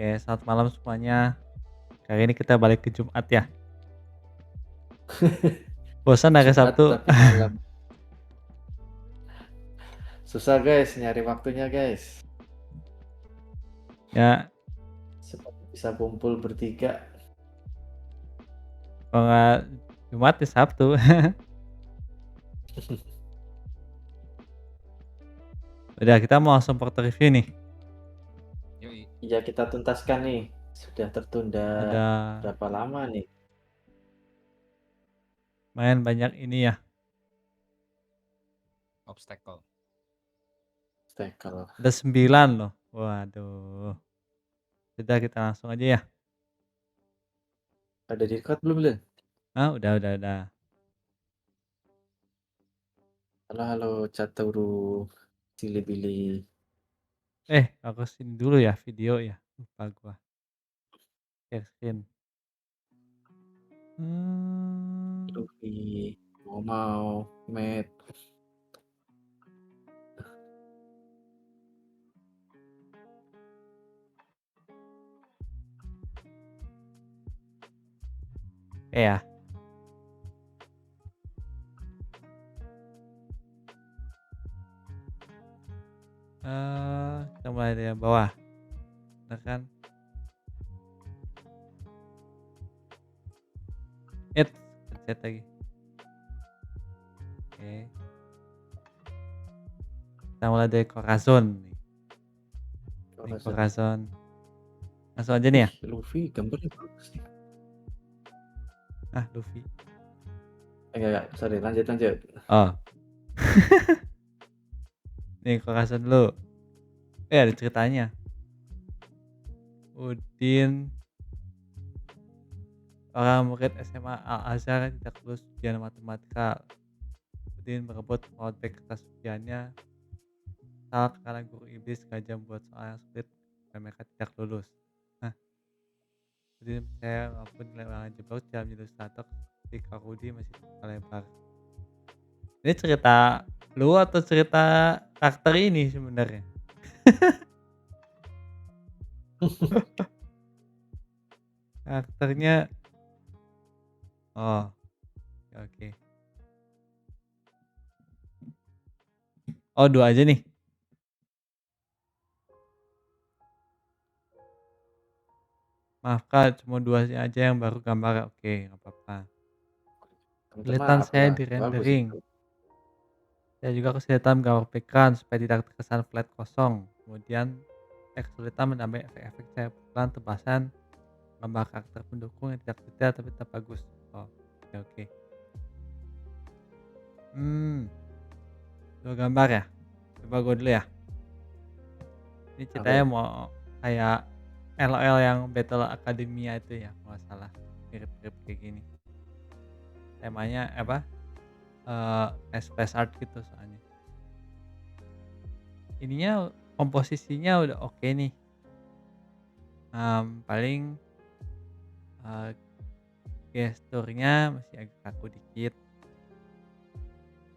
Oke, selamat malam semuanya. Kali ini kita balik ke Jumat ya. Bosan hari Jumat Sabtu. tapi malam. Susah guys nyari waktunya guys. Ya, Supaya bisa kumpul bertiga. kalau nggak Jumat ya Sabtu. Udah, kita mau langsung porto review nih. Yoi. Iya kita tuntaskan nih. Sudah tertunda Ada berapa lama nih? main banyak ini ya. Obstacle. Stekel. Ada 9 loh. Waduh. Sudah kita langsung aja ya. Ada di record belum Len? Ah, udah. Halo halo Caturu Cilibili. Aku sini dulu ya video ya. Lupa gua. Share screen. Luffy. Mau Matt. Ya. Kita mulai dari yang bawah. Bener kan? Pencet lagi. Oke. Kita mulai dari Corazon nih. Ini Corazon. Langsung aja nih ya. Luffy gambarnya bagus nih. Luffy. Enggak, sorry lanjut. Oh. Nih Corazon dulu. Ada ceritanya. Udin, orang murid SMA Al-Azhar tidak lulus ujian matematika. Udin berebut rollback kertas ujiannya. Salah karena guru iblis sengaja membuat soal yang sulit dan mereka tidak lulus. Udin percaya walaupun nilai ulangan jebak dalam ilustrator seperti Karudi masih terlebar. Ini cerita lu atau cerita karakter ini sebenarnya? Karakternya. Oh, oke. Oh, 2 aja nih. Maaf Kak, cuma 2 aja yang baru gambar. Oke, nggak apa-apa. Kesulitan Maaf saya lah, di bagus rendering. itu. Saya juga kesulitan menggambar background supaya tidak terkesan flat kosong. Kemudian kesulitan menambah efek-efek cahaya pelan tebasan, gambar karakter pendukung yang tidak detail tapi tetap bagus. Oh, oke. 2 gambar ya. Coba gue dulu ya. Ini ceritanya Oke. mau kayak LOL yang Battle Academia itu ya, kalau nggak salah. Mirip-mirip kayak gini. Temanya apa? Space art gitu soalnya. Ininya komposisinya udah oke nih. Paling gesturnya masih agak kaku dikit.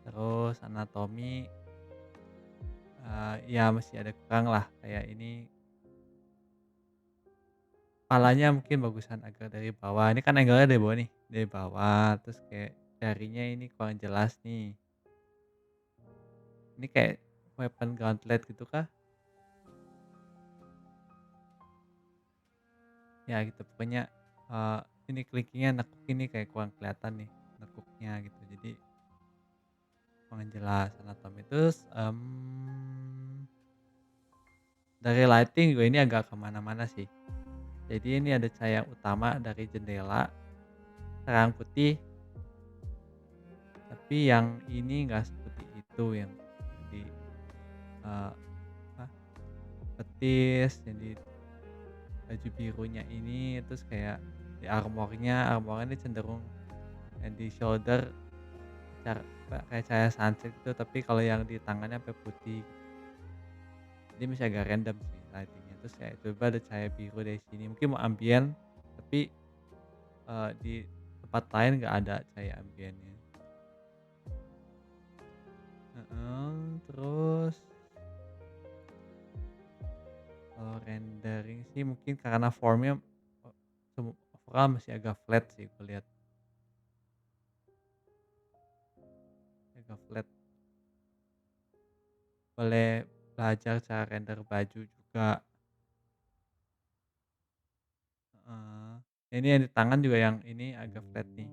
Terus anatomi ya masih ada kurang lah, kayak ini kepalanya mungkin bagusan agak dari bawah. Ini kan angle-nya dari bawah nih, dari bawah. Terus kayak jarinya ini kurang jelas nih. Ini kayak weapon gauntlet gitu kah? Ya gitu pokoknya. Ini clickingnya nekuk ini kayak kurang kelihatan nih nekuknya gitu. Jadi kurang jelas anatomi. Terus dari lighting juga ini agak kemana-mana sih. Jadi ini ada cahaya utama dari jendela, terang putih. Tapi yang ini nggak seperti itu, yang di betis, yang di baju birunya ini, terus kayak di armornya ini cenderung yang di shoulder kayak cahaya sunset gitu, tapi kalau yang di tangannya sampai putih. Jadi masih agak random sih lightingnya. Terus kayak coba ada cahaya biru dari sini, mungkin mau ambien, tapi di tempat lain nggak ada cahaya ambiennya. Terus Kalau rendering sih mungkin karena formnya, overall masih agak flat sih gue lihat, agak flat. Boleh belajar cara render baju juga, heeh. Ini yang di tangan juga yang ini agak flat nih,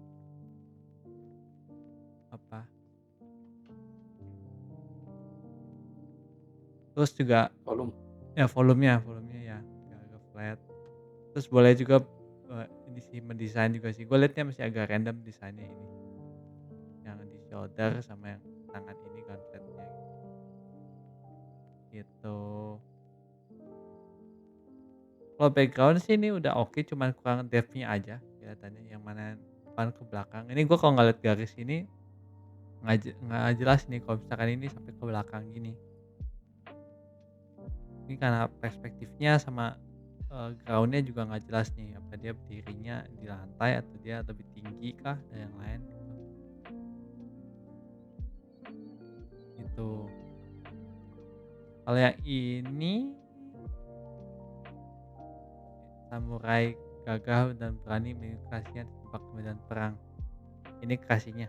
apa, terus juga Volume. ya volumenya ya agak flat. Terus boleh juga, ini sih mendesain juga sih, gue liatnya masih agak random desainnya ini, yang di shoulder sama yang tangan ini kan flatnya gitu. Kalau background sih ini udah oke, cuman kurang depth-nya aja kelihatannya yang mana depan ke belakang. Ini gue kalau ngeliat garis ini nggak jelas nih kalau misalkan ini sampai ke belakang gini. Ini karena perspektifnya sama, ground-nya juga nggak jelas nih, apa dia berdirinya di lantai atau dia lebih tinggi kah dari yang lain gitu. Kalau yang ini samurai gagah dan berani mengikhlaskan sebuah medan perang. Ini kasihnya.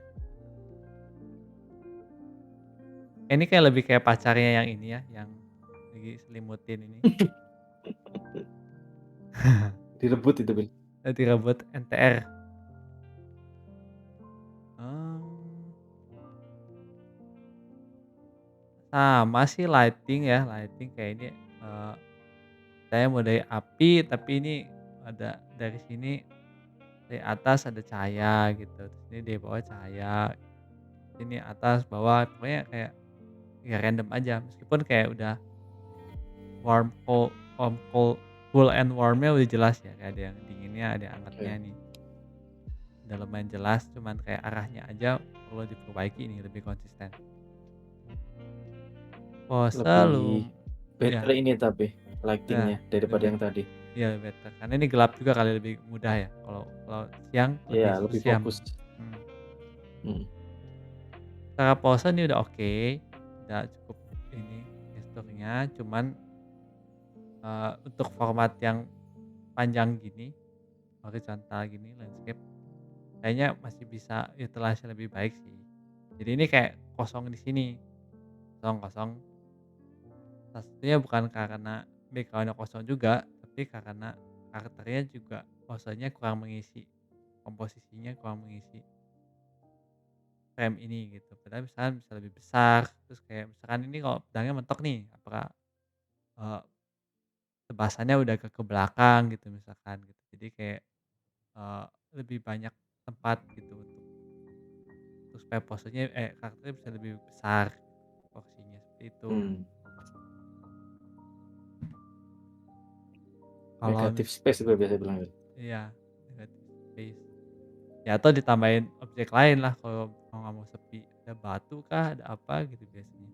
Ini kayak lebih kayak pacarnya yang ini ya, yang lagi selimutin ini. Direbut itu, Bil. Direbut NTR. Mmm, sama sih lighting ya, lighting kayak ini, saya mau dari api tapi ini ada dari sini, dari atas ada cahaya gitu, terus ini dari bawah cahaya, ini atas, bawah, pokoknya kayak ya random aja meskipun kayak udah warm, cold, cool and warm-nya udah jelas ya, kayak ada yang dinginnya, ada yang angetnya Oke. nih. Udah lumayan jelas, cuman kayak arahnya aja perlu diperbaiki nih lebih konsisten. Pose Lebih ya better ini tapi ya lighting-nya daripada lebih yang tadi. iya better, karena ini gelap juga kali lebih mudah ya, kalau kalau siang Iya, lebih lebih suram. fokus. Mhm. Mhm. Secara pose ini udah oke, udah cukup ini gesturnya, cuman, untuk format yang panjang gini, horizontal gini, landscape, kayaknya masih bisa utilisasi lebih baik sih. Jadi ini kayak kosong di sini, kosong. Salah satunya bukan karena background-nya kosong juga, tapi karena karakternya juga posenya kurang mengisi, komposisinya kurang mengisi frame ini gitu. Padahal misalkan bisa lebih besar, terus kayak misalkan ini kalau pedangnya mentok nih, apakah, eee, tebasannya udah ke belakang gitu misalkan gitu. Jadi kayak, eee, lebih banyak tempat gitu untuk supaya posenya karakternya bisa lebih besar porsinya, seperti itu. Mmm, Kalau negatif space gue biasa bilang, Bil. iya, negatif space. Ya atau ditambahin objek lain lah kalau mau nggak mau sepi, ada batu kah, ada apa gitu biasanya.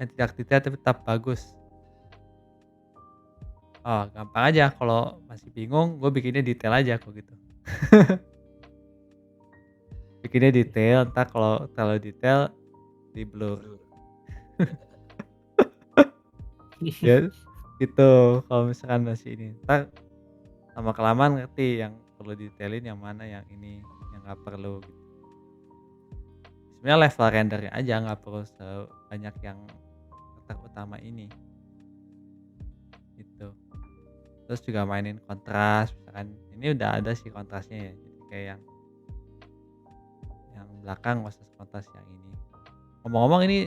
Yang tidak detail tapi tetap bagus. Oh gampang aja kalau masih bingung gue bikinnya detail aja kok gitu. Bikinnya detail, entar kalau terlalu detail di-blur. Blur. Ya gitu kalau misalkan masih ini, entar lama-kelamaan ngerti yang perlu detailin yang mana, yang ini yang nggak perlu gitu. Sebenarnya level rendernya aja nggak perlu sebanyak yang karakter utama ini, gitu. Terus juga mainin kontras misalkan, ini udah ada sih kontrasnya ya, jadi kayak yang belakang nggak usah sekontras yang ini. Ngomong-ngomong ini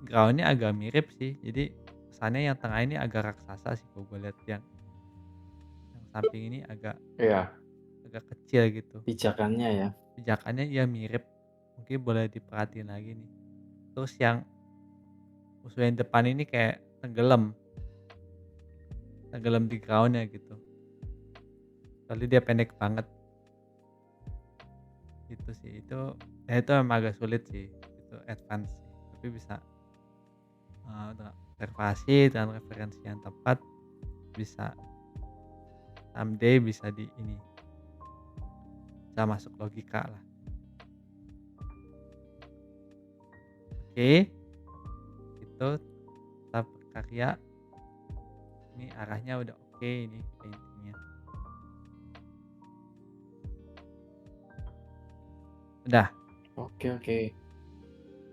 ground-nya agak mirip sih, jadi kesannya yang tengah ini agak raksasa sih kalau gue lihat, yang samping ini agak Iya, agak kecil gitu. pijakannya ya. Pijakannya ya mirip, mungkin boleh diperhatiin lagi nih. Terus yang musuh yang depan ini kayak tenggelam, tenggelam di ground-nya gitu. Soalnya dia pendek banget gitu sih. Itu memang agak sulit sih, itu advance sih. Tapi bisa, dengan observasi dan referensi yang tepat bisa someday bisa di ini, bisa masuk logika lah. oke, itu tahap karya, ini arahnya udah oke ini painting-nya. Udah, Oke, oke.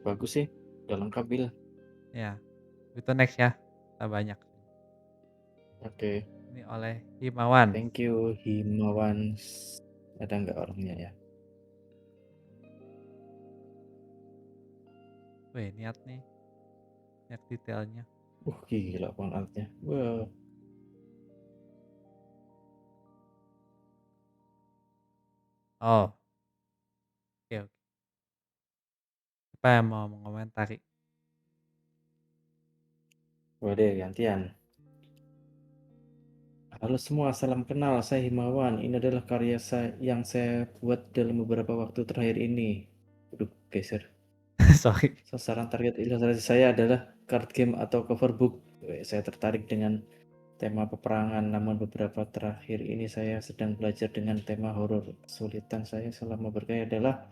Bagus sih, udah lengkap, Bil. ya. Itu next ya, kita banyak. Oke, Ini oleh Himawan. thank you Himawan. Ada nggak orangnya ya? Wih, niat nih, niat detailnya. Gila font art-nya. Wah, Oh, oke oke. Siapa yang mau mengomentari? waduh gantian. Halo semua, salam kenal. Saya Himawan. Ini adalah karya yang saya buat dalam beberapa waktu terakhir ini. Aduh, geser. Sorry. Sasaran target ilustrasi saya adalah card game atau cover book. Saya tertarik dengan tema peperangan, namun beberapa terakhir ini saya sedang belajar dengan tema horor. Kesulitan saya selama berkarya adalah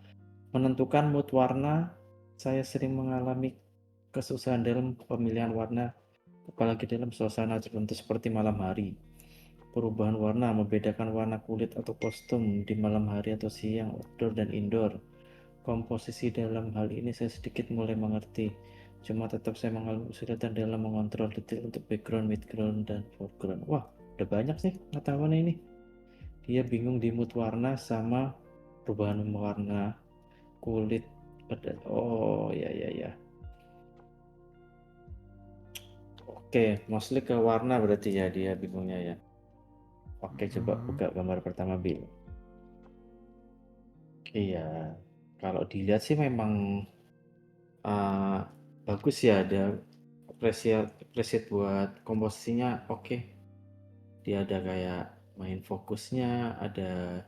menentukan mood warna. Saya sering mengalami kesusahan dalam pemilihan warna, apalagi dalam suasana tertentu seperti malam hari. Perubahan warna, membedakan warna kulit atau kostum di malam hari atau siang, outdoor dan indoor. Komposisi dalam hal ini saya sedikit mulai mengerti. Cuma tetap saya mengalami kesulitan dalam mengontrol detail untuk background, midground, dan foreground. Wah, udah banyak sih pengetahuannya ini. Dia bingung di mood warna sama perubahan warna kulit. Oh, ya, ya, ya. Oke, mostly ke warna berarti ya dia bingungnya ya. Oke, coba buka gambar pertama, Bill. Iya, kalau dilihat sih memang uh, bagus ya, ada appreciate buat komposisinya oke. Dia ada kayak main fokusnya, ada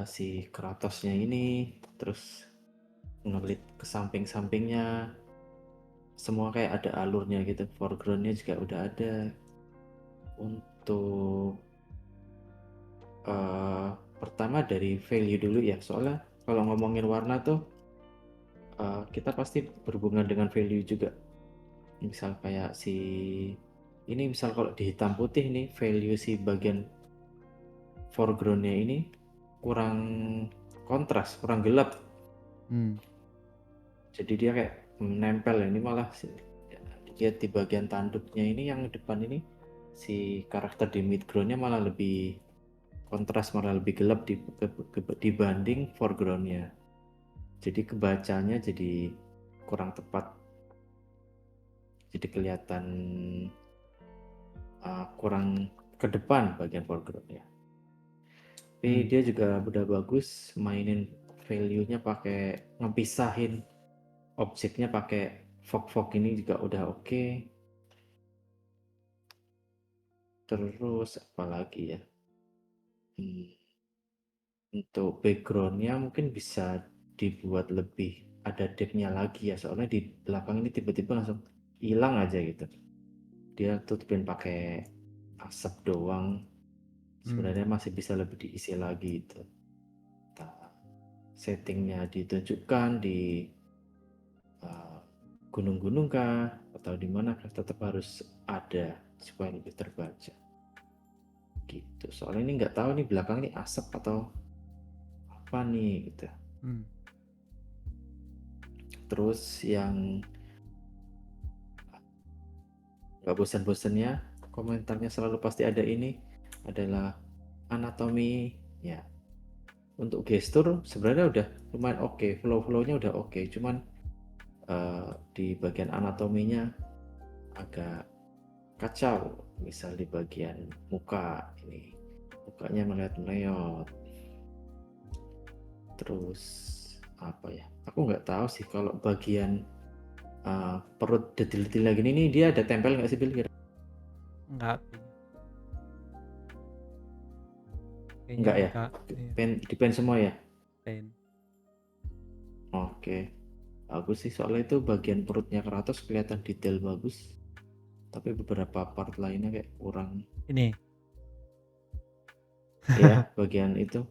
si Kratosnya ini, terus ngelit ke samping-sampingnya, semua kayak ada alurnya gitu. Foregroundnya juga udah ada. Untuk pertama dari value dulu ya, soalnya kalau ngomongin warna tuh kita pasti berhubungan dengan value juga. Misal kayak si ini, misal kalau di hitam putih nih, value si bagian foregroundnya ini kurang kontras, kurang gelap, jadi dia kayak menempel. Ini malah dia di bagian tanduknya ini, yang depan ini, si karakter di midgroundnya malah lebih kontras, malah lebih gelap dibanding foregroundnya, jadi kebacanya jadi kurang tepat, jadi kelihatan kurang ke depan bagian foregroundnya. Tapi dia juga udah bagus mainin value-nya, pakai ngepisahin objeknya pakai fog ini juga udah oke. Terus apa lagi ya, untuk backgroundnya mungkin bisa dibuat lebih ada depth-nya lagi ya, soalnya di belakang ini tiba-tiba langsung hilang aja gitu, dia tutupin pakai asap doang, sebenarnya masih bisa lebih diisi lagi itu. Settingnya ditunjukkan di gunung-gunung kah atau di mana kah, tetap harus ada supaya lebih terbaca gitu. Soalnya ini nggak tahu nih belakang ini asap atau apa nih gitu. Terus yang nggak bosan-bosannya komentarnya selalu pasti ada ini adalah anatomi ya. Untuk gestur sebenarnya udah lumayan oke, flow-nya udah oke, cuman di bagian anatominya agak kacau. Misal di bagian muka ini, mukanya melihat-melihat. Terus apa ya, aku nggak tahu sih kalau bagian perut detil-detil lagi ini dia ada tempel nggak sih, Bil? Enggak. Enggak ya? Di pen semua ya? Pen. Oke, bagus sih, soalnya itu bagian perutnya Kratos kelihatan detail bagus, tapi beberapa part lainnya kayak kurang. Ini ya bagian itu,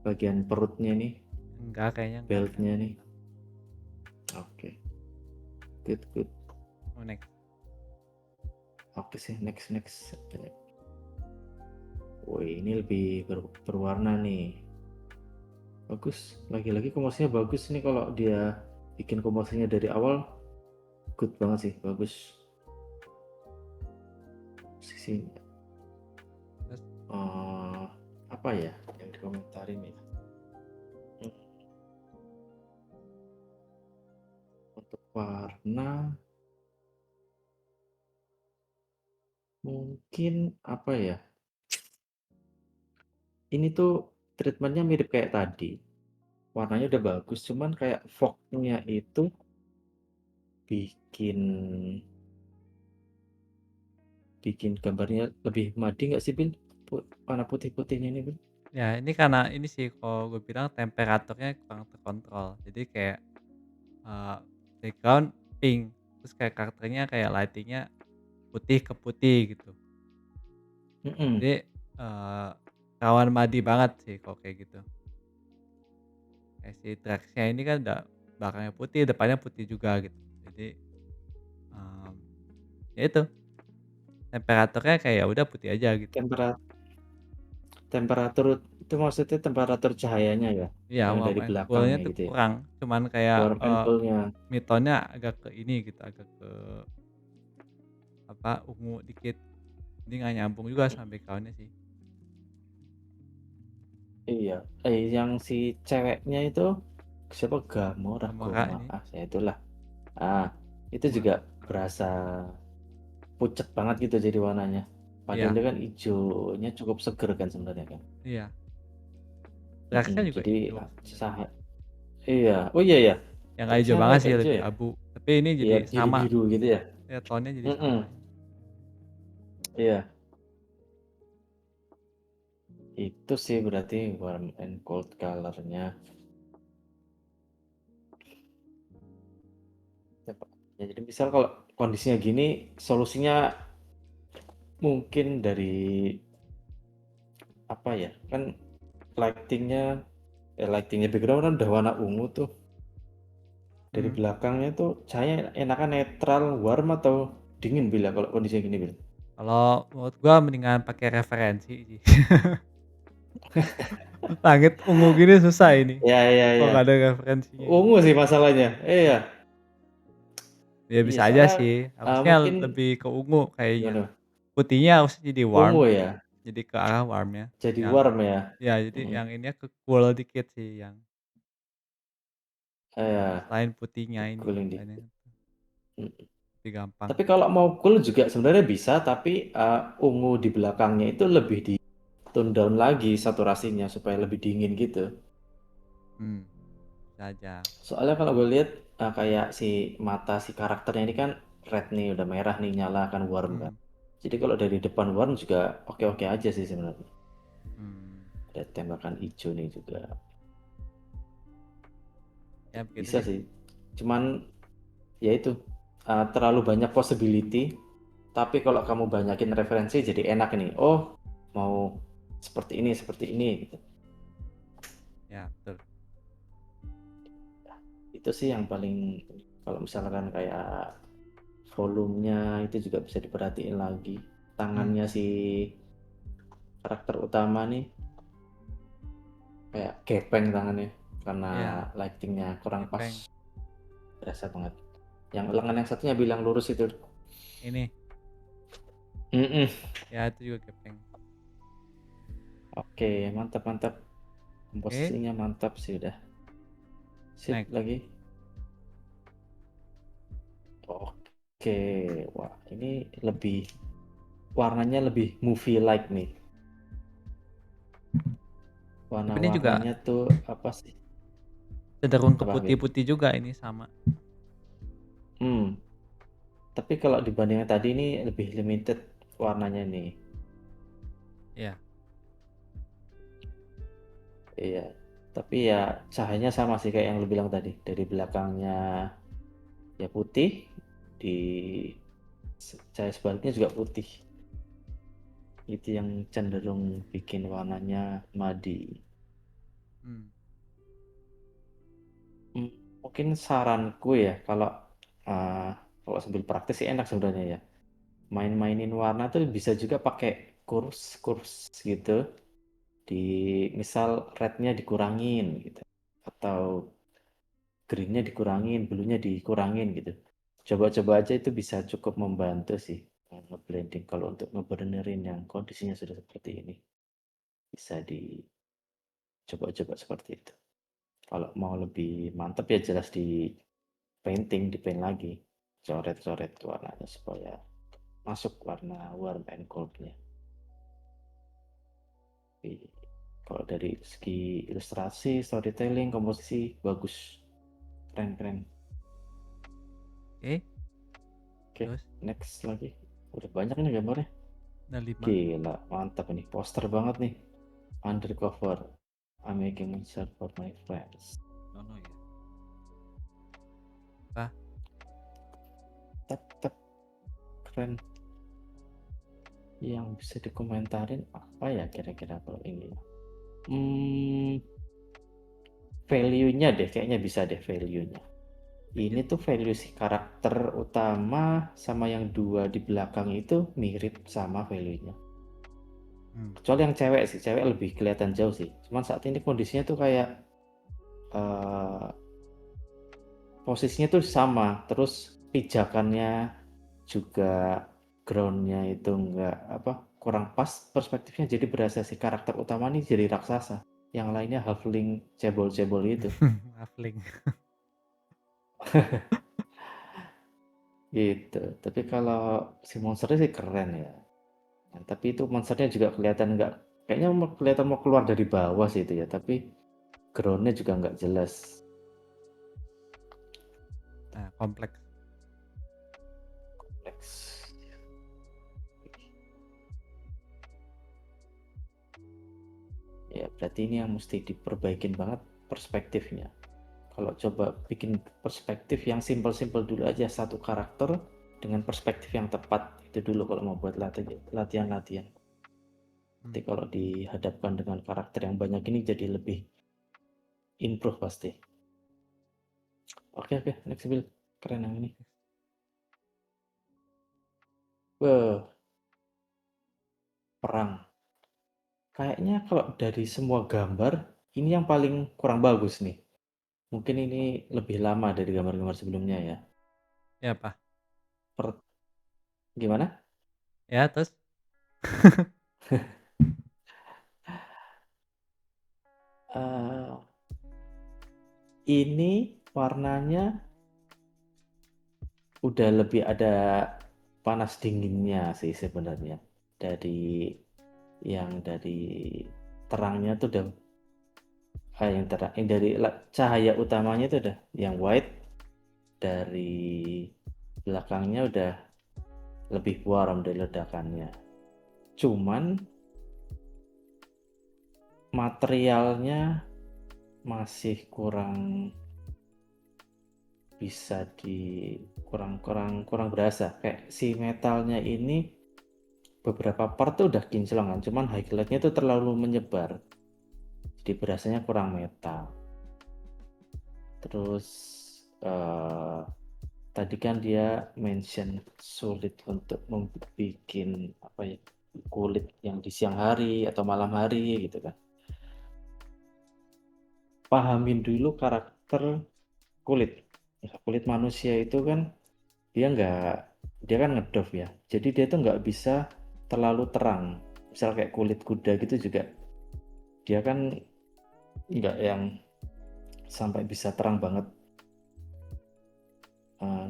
bagian perutnya nih, enggak, kayaknya beltnya nih good good. Oh, next. Oke sih, next next. Wih, ini lebih berwarna nih. Bagus. Lagi-lagi komposisinya bagus nih kalau dia bikin komposisinya dari awal. Good banget sih, bagus. Sisi Terus apa ya yang dikomentarin ya? Hmm, Untuk warna mungkin apa ya? Ini tuh treatmentnya mirip kayak tadi. Warnanya udah bagus, cuman kayak fognya itu bikin bikin gambarnya lebih madi nggak sih, Bin? Warna putih-putihnya ini, Bin? ya ini karena ini sih kalau gue bilang temperaturnya kurang terkontrol. Jadi kayak background pink, terus kayak karakternya kayak lightingnya putih ke putih gitu. Mm-mm. Jadi rawan madi banget sih kalau kayak gitu. Kayak si Drax-nya ini kan udah belakangnya putih, depannya putih juga gitu. Jadi em, ya itu temperaturnya kayak ya udah putih aja gitu. Tempera- Temperatur itu maksudnya temperatur cahayanya ya, Iya, yang warm dari and cool-nya belakangnya tuh gitu ya. kurang, cuman kayak Warm and cool-nya. midtone-nya agak ke ini gitu, agak ke apa, ungu dikit. Jadi nggak nyambung juga sama background-nya sih. Iya. Yang si ceweknya itu siapa? Gamora, Gamora ini ya itulah. Ah, itu juga berasa pucat banget gitu jadi warnanya. Padahal iya dia kan hijaunya cukup seger kan sebenarnya kan. iya. Drax-nya juga Jadi hijau sebenarnya. iya. Oh iya ya. Yang nggak hijau Drax-nya banget agak sih, hijau lebih ya. abu. Tapi ini Iya, jadi sama, biru-biru gitu ya. ya tone-nya jadi Mm-mm. sama. Iya. Itu sih berarti warm and cold color-nya. Ya, jadi misal kalau kondisinya gini, solusinya mungkin dari apa ya? Kan lightingnya background kan udah warna ungu tuh. Dari Hmm. belakangnya tuh cahaya enakan netral, warm atau dingin bila kalau kondisinya gini bil. Kalau menurut gua mendingan pakai referensi sih. Langit ungu gini susah ini, Ya ya kalau ya. nggak ada referensinya ini. Ungu sih masalahnya. Iya. Ya Iya bisa aja soalnya sih, harusnya mungkin lebih ke ungu kayaknya. gimana? Putihnya harusnya jadi warm, Ungu ya. jadi ke arah warm-nya. Jadi Yang warm ya. ya jadi Mm-mm. yang ininya ke cool dikit sih yang Iya, selain putihnya ini, cooling lainnya dikit. Mm. lebih gampang. Tapi kalau mau cool juga sebenarnya bisa, tapi ungu di belakangnya itu lebih di tone down lagi saturasinya supaya lebih dingin gitu. Bisa aja. Soalnya kalau gue lihat kayak si mata si karakternya ini kan red nih, udah merah nih, nyala kan warm kan. Mmm, Jadi kalau dari depan warm juga oke-oke aja sih sebenarnya. mmm, Ada tembakan hijau nih juga. ya begitu Bisa sih. sih. Cuman ya itu terlalu banyak possibility. Tapi kalau kamu banyakin referensi jadi enak nih. Oh, mau seperti ini gitu. Ya betul. Itu sih yang paling kalau misalkan kayak volumenya itu juga bisa diperhatiin lagi. Mmm, Tangannya si karakter utama nih kayak gepeng tangannya karena iya, lightingnya kurang pas. gepeng. Berasa banget. Yang lengan yang satunya bilang lurus itu. Ini, Mm-mm. ya itu juga gepeng. Oke, mantap mantap. Oke, Komposisinya mantap sih udah. Sip next. lagi. Oke, wah ini lebih warnanya lebih movie like nih. Tapi ini juga Warna-warnanya tuh apa sih? cenderung ke Apa, Bin? putih-putih juga ini sama. Hmm, tapi kalau dibandingkan tadi ini lebih limited warnanya nih. Iya, Iya, tapi ya cahayanya sama sih kayak yang lu bilang tadi. Dari belakangnya ya putih, di cahaya sebaliknya juga putih. Itu yang cenderung bikin warnanya madi. mmm, Hmm, mungkin saranku ya, kalau Kalau sambil praktis sih enak sebenarnya ya. Main-mainin warna tuh bisa juga pakai kurs gitu. Di misal rednya dikurangin gitu. Atau greennya dikurangin, bluenya dikurangin gitu. Coba-coba aja itu bisa cukup membantu sih nge-blending kalau untuk ngebenerin yang kondisinya sudah seperti ini. Bisa dicoba-coba seperti itu. Kalau mau lebih mantap ya jelas di paint lagi. Coret-coret warnanya supaya masuk warna warm and cold-nya. Kalau dari segi ilustrasi, storytelling, komposisi bagus, keren. Oke, Oke, terus next lagi. Udah banyak nih gambarnya. ada 5. Gila, mantap ini. Poster banget nih. Undercover. I'm making myself for my friends. Nono ya. Apa? Tep, keren. Yang bisa dikomentarin apa ya kira-kira kalau ini? Value-nya deh, kayaknya bisa deh value-nya. Ini tuh value si karakter utama sama yang dua di belakang itu mirip sama value-nya. Kecuali yang cewek sih, cewek lebih kelihatan jauh sih. Cuman saat ini kondisinya tuh kayak posisinya tuh sama, terus pijakannya juga groundnya itu enggak kurang pas perspektifnya, jadi berasa si karakter utama nih jadi raksasa, yang lainnya halfling cebol-cebol itu. Halfling. Gitu. Tapi kalau si monsternya sih keren ya. Nah, tapi itu monsternya juga kelihatan enggak, kayaknya kelihatan mau keluar dari bawah sih itu ya, tapi groundnya juga enggak jelas. Nah, kompleks. Ya berarti ini yang mesti diperbaikin banget perspektifnya. Kalau coba bikin perspektif yang simpel-simpel dulu aja, satu karakter dengan perspektif yang tepat itu dulu kalau mau buat latihan-latihan. Nanti kalau dihadapkan dengan karakter yang banyak ini jadi lebih improve pasti. Oke, next build. Keren yang ini. Perang. Kayaknya kalau dari semua gambar, ini yang paling kurang bagus nih. Mungkin ini lebih lama dari gambar-gambar sebelumnya ya. Ya, apa? Gimana? Ya, terus? Ini warnanya udah lebih ada panas dinginnya sih sebenarnya. Dari terangnya tuh udah yang dari cahaya utamanya tuh udah yang white, dari belakangnya udah lebih warm dari ledakannya. Cuman materialnya masih kurang bisa kurang berasa. Kayak si metalnya ini beberapa part tuh udah kinclong kan, cuman highlightnya tuh terlalu menyebar, jadi berasanya kurang metal. Terus tadi kan dia mention sulit untuk membuat kulit yang di siang hari atau malam hari gitu kan. Pahamin dulu karakter kulit manusia itu kan dia kan ngedov ya, jadi dia tuh nggak bisa terlalu terang. Misal kayak kulit kuda gitu juga, dia kan nggak yang sampai bisa terang banget,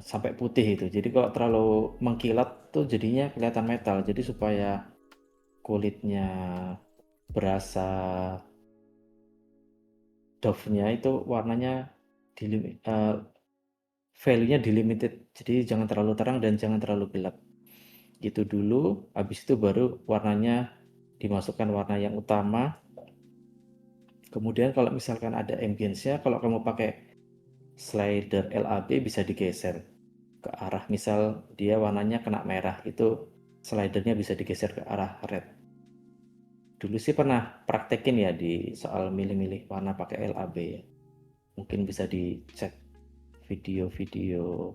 sampai putih itu. Jadi kalau terlalu mengkilat tuh jadinya kelihatan metal. Jadi supaya kulitnya berasa dove-nya itu warnanya value-nya delimited. Jadi jangan terlalu terang dan jangan terlalu gelap. Gitu dulu, habis itu baru warnanya dimasukkan warna yang utama. Kemudian kalau misalkan ada ambience-nya, kalau kamu pakai slider LAB bisa digeser ke arah, misal dia warnanya kena merah, itu slidernya bisa digeser ke arah red. Dulu sih pernah praktekin ya di soal milih-milih warna pakai LAB ya. Mungkin bisa dicek video-video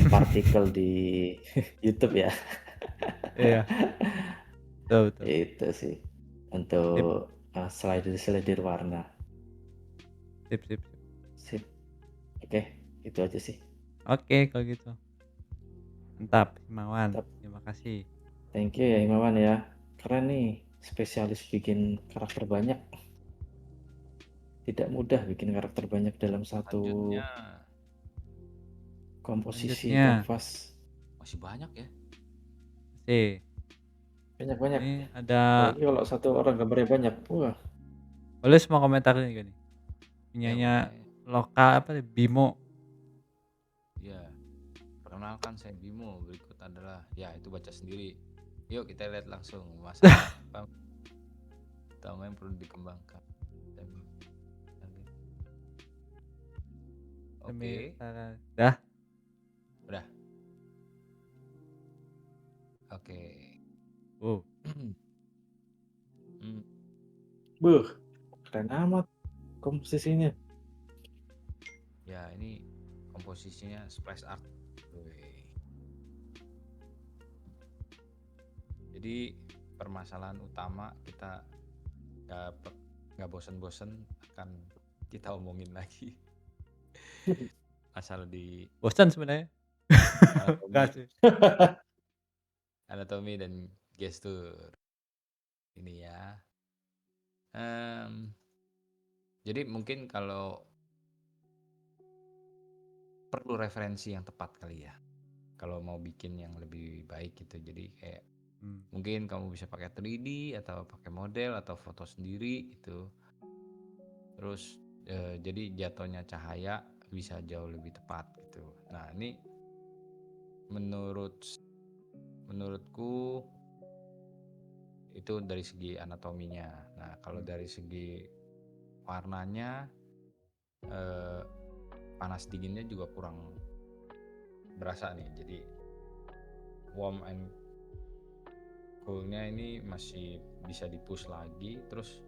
partikel di YouTube ya. Iya, betul betul. Itu sih Sip untuk selidir warna. sip sip sip. Sip. Oke, itu aja sih. Oke kalau gitu. Mantap, Himawan. Mantap. Terima kasih. Thank you ya Imawan ya. Keren nih, spesialis bikin karakter banyak. Tidak mudah bikin karakter banyak dalam satu Selanjutnya komposisi Selanjutnya kanvas. masih banyak ya. sih. Banyak-banyak. Ini ada Apalagi kalau satu orang gambarnya banyak. Wah, boleh semua komentarnya juga nih. Ya Punyanya boleh. Loka apa nih, Bimo. Ya, perkenalkan saya Bimo. Berikut adalah ya itu baca sendiri. Yuk kita lihat langsung masalah apa utama yang perlu dikembangkan. Oke, Dah. udah. Oke. Oh, Hmm, buh, keren amat komposisinya. ya ini komposisinya splash art. Wih. Jadi permasalahan utama kita nggak bosen-bosen akan kita omongin lagi asal di bosan sebenarnya. anatomi, Enggak sih. anatomi dan gestur ini ya. Jadi mungkin kalau perlu referensi yang tepat kali ya. Kalau mau bikin yang lebih baik gitu. Jadi kayak mungkin kamu bisa pakai 3D atau pakai model atau foto sendiri gitu. Terus jadi jatuhnya cahaya bisa jauh lebih tepat gitu. Nah ini menurutku itu dari segi anatominya. Nah kalau dari segi warnanya panas dinginnya juga kurang berasa nih. Jadi warm and coolnya ini masih bisa di-push lagi. Terus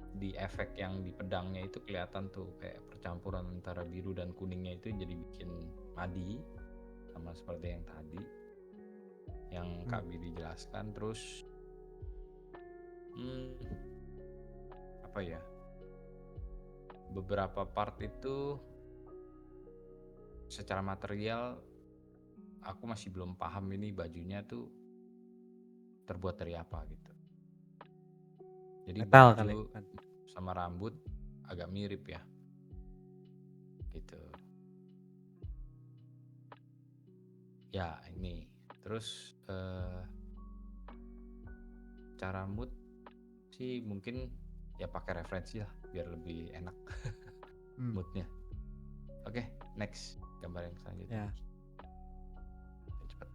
di efek yang di pedangnya itu kelihatan tuh kayak percampuran antara biru dan kuningnya itu jadi bikin madi sama seperti yang tadi yang Kak Bidi jelaskan. Terus apa ya, beberapa part itu secara material aku masih belum paham ini bajunya tuh terbuat dari apa gitu. Jadi Metal baju kali kan. sama rambut agak mirip ya gitu ya. Ini terus cara mood sih mungkin ya pakai referensi lah biar lebih enak moodnya. Oke, next gambar yang selanjutnya. Cepet.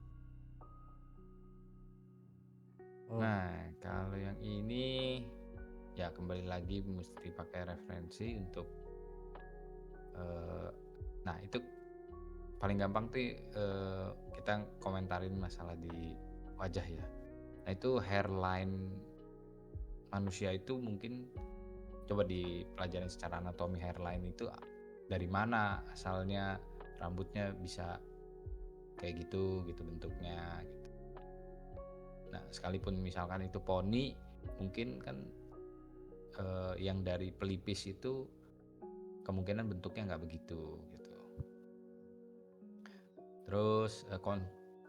Nah kalau yang ini ya kembali lagi mesti pakai referensi untuk nah itu paling gampang tuh kita komentarin masalah di wajah ya. Nah itu hairline manusia itu mungkin coba dipelajarin secara anatomi. Hairline itu dari mana asalnya rambutnya bisa kayak gitu bentuknya gitu. Nah sekalipun misalkan itu poni mungkin kan yang dari pelipis itu kemungkinan bentuknya nggak begitu gitu. Terus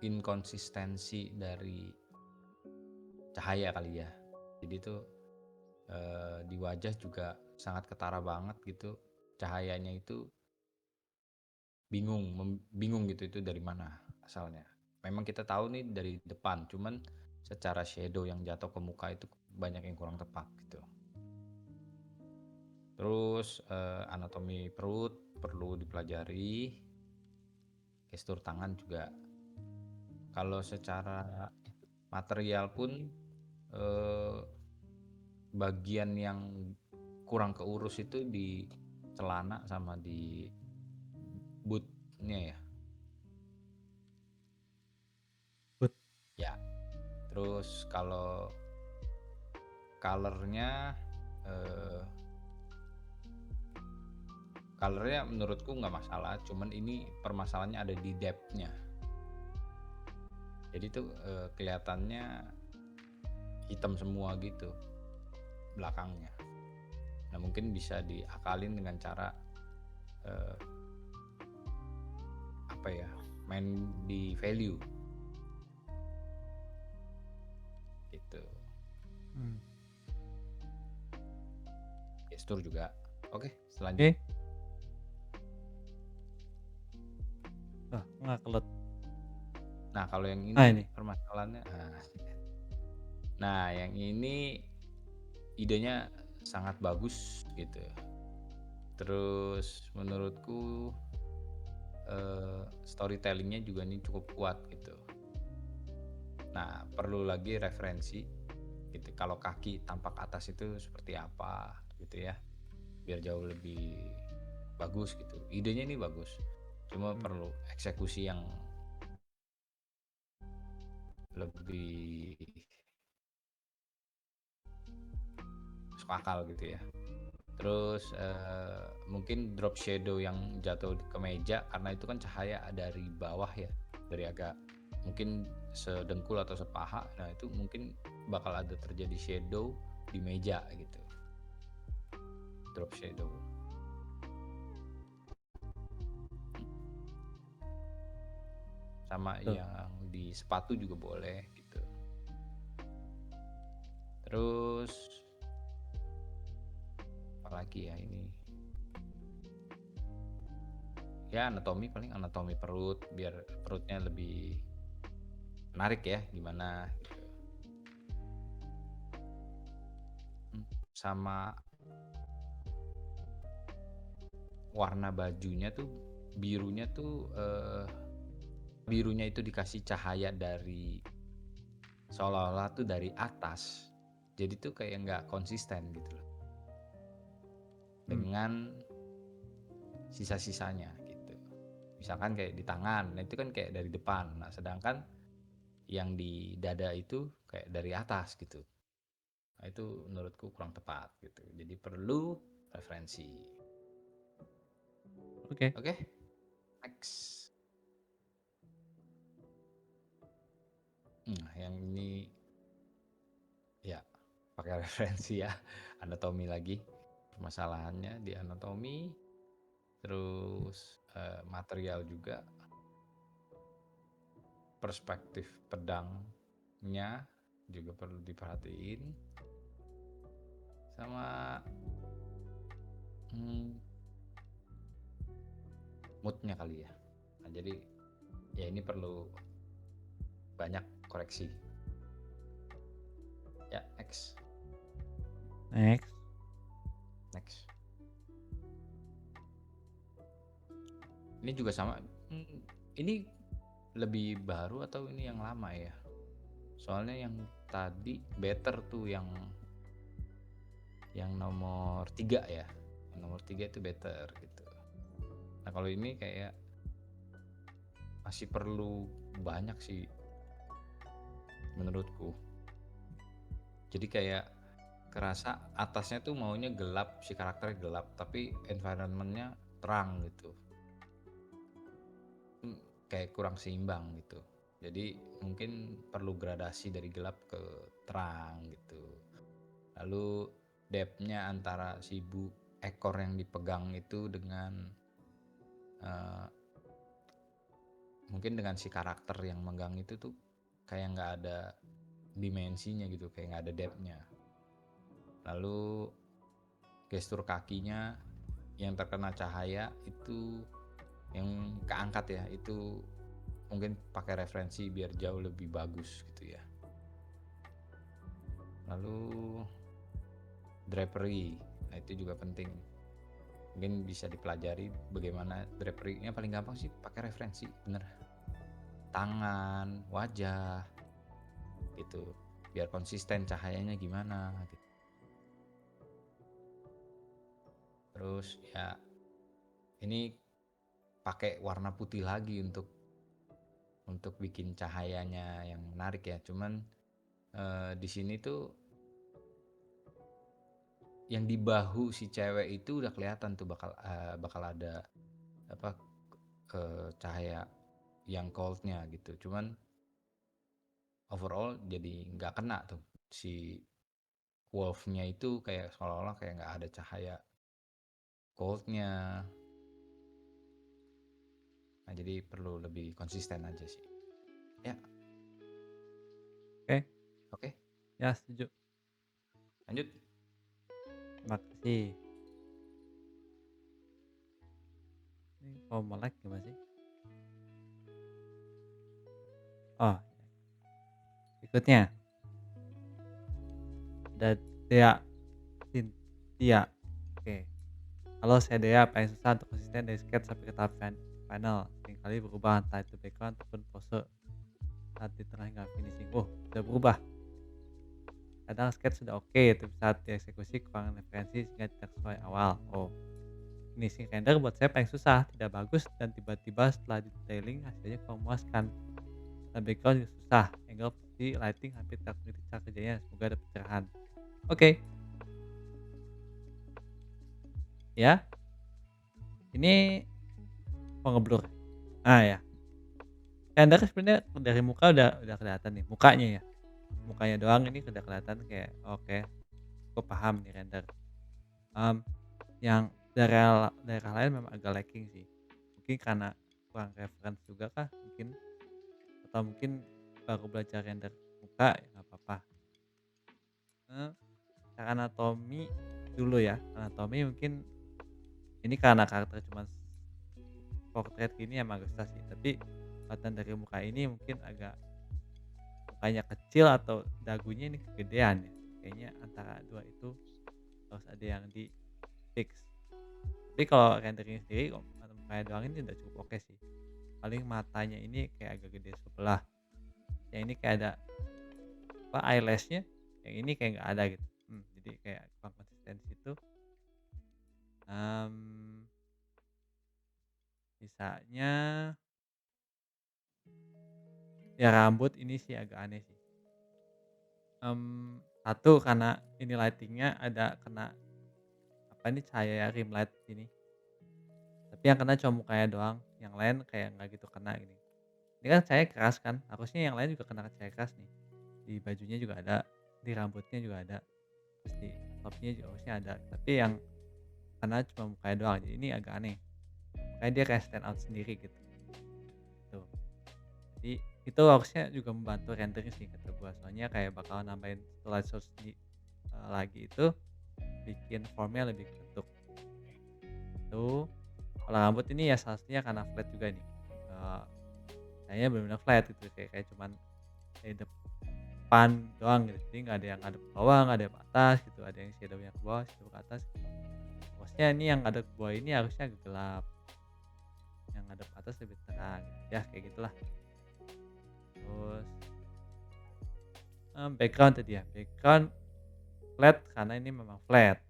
inkonsistensi dari cahaya kali ya. Jadi itu di wajah juga sangat ketara banget gitu. Cahayanya itu bingung gitu itu dari mana asalnya. Memang kita tahu nih dari depan, cuman secara shadow yang jatuh ke muka itu banyak yang kurang tepat gitu. Terus anatomi perut perlu dipelajari, gestur tangan juga. Kalau secara material pun bagian yang kurang keurus itu di celana sama di bootnya ya. Boot. Ya. Terus kalau colornya colornya menurutku nggak masalah, cuman ini permasalahannya ada di depth-nya. Jadi tuh kelihatannya hitam semua gitu belakangnya. Nah mungkin bisa diakalin dengan cara eh, apa ya, main di value gitu. Hmm. Gestur juga. Oke, selanjut. Oke. Nggak kelut. Nah kalau yang Ah, ini ini. permasalahannya, nah yang ini idenya sangat bagus gitu. Terus menurutku storytellingnya juga ini cukup kuat gitu. Nah perlu lagi referensi gitu. Kalau kaki tampak atas itu seperti apa gitu ya, biar jauh lebih bagus gitu. Idenya ini bagus, cuma perlu eksekusi yang lebih masuk akal gitu ya. Terus mungkin drop shadow yang jatuh ke meja, karena itu kan cahaya dari bawah ya, dari agak mungkin sedengkul atau sepaha. Nah itu mungkin bakal ada terjadi shadow di meja gitu, drop shadow. Sama Tuh. yang di sepatu juga boleh gitu. Terus apalagi ya ini, ya anatomi, paling anatomi perut, biar perutnya lebih menarik ya gimana gitu. Sama warna bajunya tuh birunya tuh birunya itu dikasih cahaya dari seolah-olah tuh dari atas, jadi tuh kayak nggak konsisten gitu loh dengan sisa-sisanya gitu. Misalkan kayak di tangan, nah itu kan kayak dari depan, nah sedangkan yang di dada itu kayak dari atas gitu. Nah itu menurutku kurang tepat gitu, jadi perlu referensi. Oke. Oke, next. Yang ini ya pakai referensi ya, anatomi lagi. Permasalahannya di anatomi, terus material juga, perspektif pedangnya juga perlu diperhatiin, sama moodnya kali ya. Nah jadi ya ini perlu banyak koreksi ya. Next. Ini juga sama. Ini lebih baru atau ini yang lama ya? Soalnya yang tadi better tuh yang nomor 3 ya. Yang nomor 3 itu better gitu. Nah kalau ini kayak masih perlu banyak sih menurutku. Jadi kayak kerasa atasnya tuh maunya gelap, si karakternya gelap, tapi environmentnya terang gitu. Kayak kurang seimbang gitu. Jadi mungkin perlu gradasi dari gelap ke terang gitu. Lalu depth-nya antara si ekor yang dipegang itu dengan mungkin dengan si karakter yang megang itu tuh kayak nggak ada dimensinya gitu, kayak nggak ada depth-nya. Lalu gestur kakinya yang terkena cahaya itu yang keangkat ya, itu mungkin pakai referensi biar jauh lebih bagus gitu ya. Lalu drapery, nah itu juga penting, mungkin bisa dipelajari bagaimana drapery-nya. Paling gampang sih pakai referensi, bener, tangan, wajah gitu, biar konsisten cahayanya gimana gitu. Terus ya ini pakai warna putih lagi untuk bikin cahayanya yang menarik ya. Cuman di sini tuh yang di bahu si cewek itu udah kelihatan tuh bakal ada apa cahaya yang coldnya gitu. Cuman overall jadi nggak kena tuh si wolfnya itu, kayak seolah-olah kayak nggak ada cahaya coldnya. Nah jadi perlu lebih konsisten aja sih. Ya, Oke, oke, ya setuju. lanjut. Terima kasih. Ini kalau melek gimana sih? Oh, berikutnya ada Dea Cynthia. Oke. Halo, saya Dea. Paling susah untuk konsisten dari sketch sampai ke tahap final. Seringkali berubah entah itu background ataupun pose saat di tengah hingga finishing. Udah berubah. Kadang sketch sudah oke, tapi saat dieksekusi kurang referensi sehingga tidak sesuai awal. Finishing render buat saya paling susah, tidak bagus dan tiba-tiba setelah detailing hasilnya kurang memuaskan. Dan background juga susah, angle, posisi, lighting hampir tak mengerti cara kerjanya. Semoga ada pencerahan. Oke, ya, ini pengeblur. Ya, render sebenarnya dari muka udah kelihatan nih, mukanya ya. Mukanya doang ini udah kelihatan kayak oke, gue paham nih render. Mmm, yang daerah lain memang agak lacking sih. Mungkin karena kurang reference juga kah mungkin, atau mungkin baru belajar render muka ya nggak apa-apa. Eee, Secara anatomi dulu ya, anatomi mungkin ini karena karakter cuman portrait gini emang agak susah sih, tapi kelihatan dari muka ini mungkin agak mukanya kecil atau dagunya ini kegedean ya. Kayaknya antara dua itu harus ada yang di-fix. Tapi kalau rendering sendiri kok mukanya doang ini udah cukup oke sih. Paling matanya ini kayak agak gede sebelah. Yang ini kayak ada eyelash-nya, yang ini kayak nggak ada gitu. Jadi kayak kurang konsistensi itu. Mmm, Sisanya ya rambut ini sih agak aneh sih. Satu karena ini lighting-nya ada kena apa ini cahaya rim light ini. Tapi yang kena cuma mukanya doang, yang lain kayak nggak gitu kena gini. Ini kan cahaya keras kan, harusnya yang lain juga kena cahaya keras nih. Di bajunya juga ada, di rambutnya juga ada, terus di topnya juga harusnya ada. Tapi yang kena cuma mukanya doang, jadi ini agak aneh. Makanya dia kayak stand out sendiri gitu. Tuh. Jadi itu harusnya juga membantu rendering sih kata gua. Soalnya kayak bakal nambahin satu light source lagi itu bikin formnya lebih bentuk. Tuh. Kalau rambut ini ya salah satunya karena flat juga nih. Kayaknya benar-benar flat gitu kayak kayak cuman dari depan doang gitu. Jadi nggak ada yang ngadep ke bawah, nggak ada yang ke atas gitu. Ada yang shadow-nya ke bawah, shadow ke atas gitu. Harusnya ini yang ngadep ke bawah ini harusnya agak gelap, yang ngadep ke atas lebih terang. Ya kayak gitulah. Terus background tadi ya, background flat karena ini memang flat.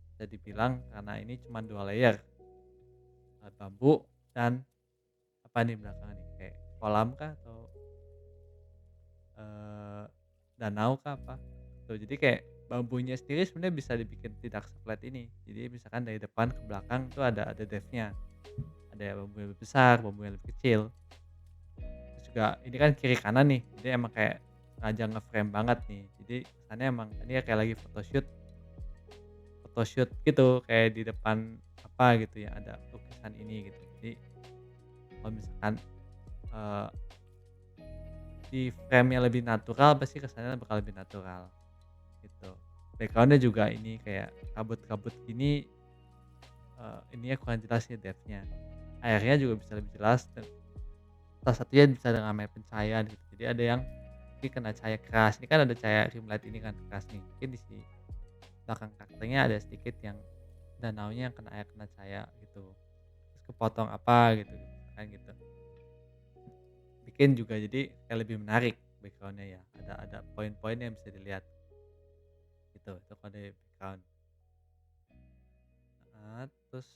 Bisa dibilang karena ini cuma 2 layer, bambu dan apa nih belakang nih, kayak kolam kah atau, eee, danau kah apa. Tuh jadi kayak bambunya sendiri sebenarnya bisa dibikin tidak se-flat ini. Jadi misalkan dari depan ke belakang tuh ada depth-nya, ada bambu yang lebih besar, bambu yang lebih kecil. Terus juga ini kan kiri kanan nih, jadi emang kayak sengaja nge-frame banget nih. Jadi kesannya emang ini ya kayak lagi photoshoot gitu, kayak di depan apa gitu ya, ada lukisan ini gitu. Jadi kalau misalkan, eee, di frame-nya lebih natural pasti kesannya bakal lebih natural, gitu. Background-nya juga ini kayak kabut-kabut gini, ininya kurang jelas ya depth-nya. Airnya juga bisa lebih jelas dan salah satunya bisa dengan namanya pencahayaan gitu. Jadi ada yang ini kena cahaya keras, ini kan ada cahaya rim light ini kan keras nih, mungkin di sini belakang karakternya ada sedikit yang danaunya yang kena air, kena cahaya gitu. Terus kepotong apa gitu, kan gitu. Bikin juga jadi kayak lebih menarik background-nya ya, ada poin-poin yang bisa dilihat gitu, itu kode background. Terus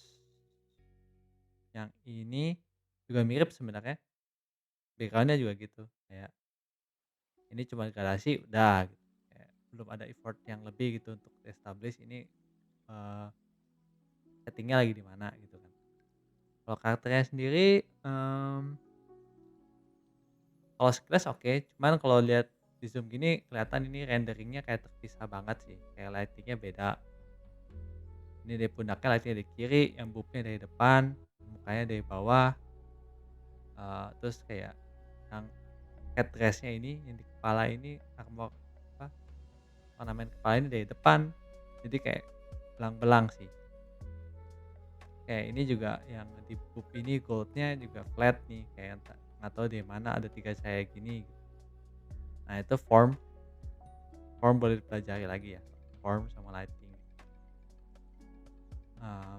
yang ini juga mirip sebenarnya, background-nya juga gitu, kayak ini cuma garasi udah gitu, belum ada effort yang lebih gitu untuk establish ini eh, settingnya lagi di mana gitu kan. Kalau karakternya sendiri, kalau sekilas oke, cuman kalau lihat di zoom gini kelihatan ini renderingnya kayak terpisah banget sih, kayak lightingnya beda. Ini dari pundaknya lighting dari kiri, yang boobnya dari depan, mukanya dari bawah, terus kayak yang headdress-nya ini yang di kepala ini armor apa, ornamen kepala ini dari depan. Jadi kayak belang-belang sih. Kayak ini juga yang di boob ini goldnya juga flat nih, kayak nggak tahu dari mana ada 3 cahaya gini. Nah itu form form boleh dipelajari lagi ya, form sama lighting. Mmm,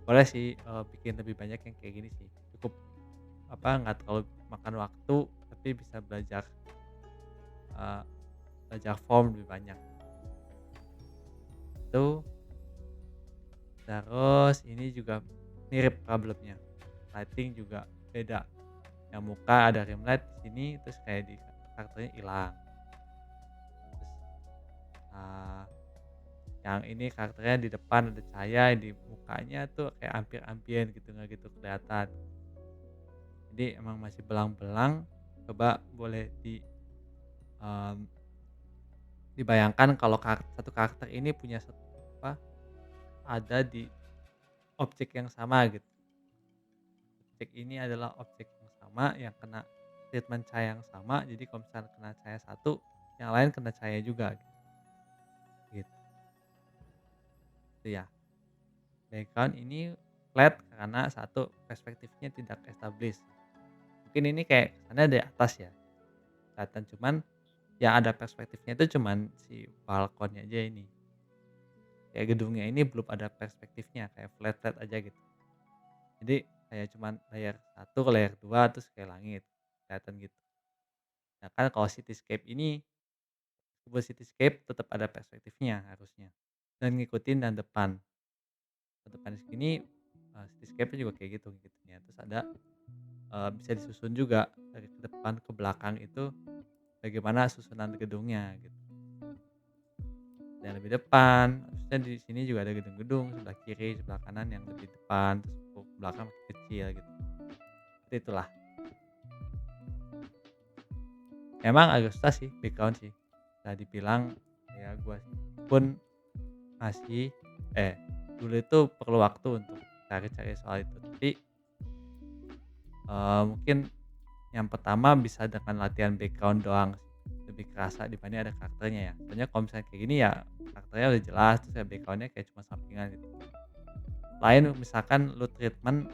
boleh sih, bikin lebih banyak yang kayak gini sih. Cukup apa, nggak terlalu makan waktu, tapi bisa eee, belajar form lebih banyak. Itu, terus ini juga mirip problemnya, lighting juga beda. Yang muka ada rim light di sini, terus kayak di karakternya hilang. Terus, eee, yang ini karakternya di depan ada cahaya, di mukanya tuh kayak hampir ambien gitu, nggak gitu kelihatan. Jadi emang masih belang-belang, coba boleh mmm, dibayangkan kalau satu karakter ini punya apa, ada di objek yang sama gitu. Objek ini adalah objek yang sama yang kena treatment cahaya yang sama, jadi kalau misalnya kena cahaya satu, yang lain kena cahaya juga gitu ya. Background ini flat karena satu perspektifnya tidak established. Mungkin ini kayak kesannya dari atas ya, kelihatan, cuman yang ada perspektifnya itu cuman si balkonnya aja ini. Kayak gedungnya ini belum ada perspektifnya, kayak flat-flat aja gitu. Jadi kayak cuman layer satu ke layer 2 terus kayak langit, kelihatan gitu. Nah kan kalau cityscape ini, buat cityscape tetap ada perspektifnya harusnya, dan ngikutin dan depan. Depan segini, cityscape-nya juga kayak gitu gitunya. Terus ada, bisa disusun juga dari ke depan ke belakang itu bagaimana susunan gedungnya gitu. Yang lebih depan, harusnya di sini juga ada gedung-gedung sebelah kiri, sebelah kanan yang lebih depan, terus ke belakang makin kecil gitu. Seperti itulah. Emang agak susah sih background sih. Bisa dibilang ya gua pun masih dulu itu perlu waktu untuk cari-cari soal itu. Tapi, mungkin yang pertama bisa dengan latihan background doang sih, lebih kerasa dibanding ada karakternya ya. Soalnya kalau misalnya kayak gini ya karakternya udah jelas, terus ya background-nya kayak cuma sampingan gitu. Lain misalkan lu treatment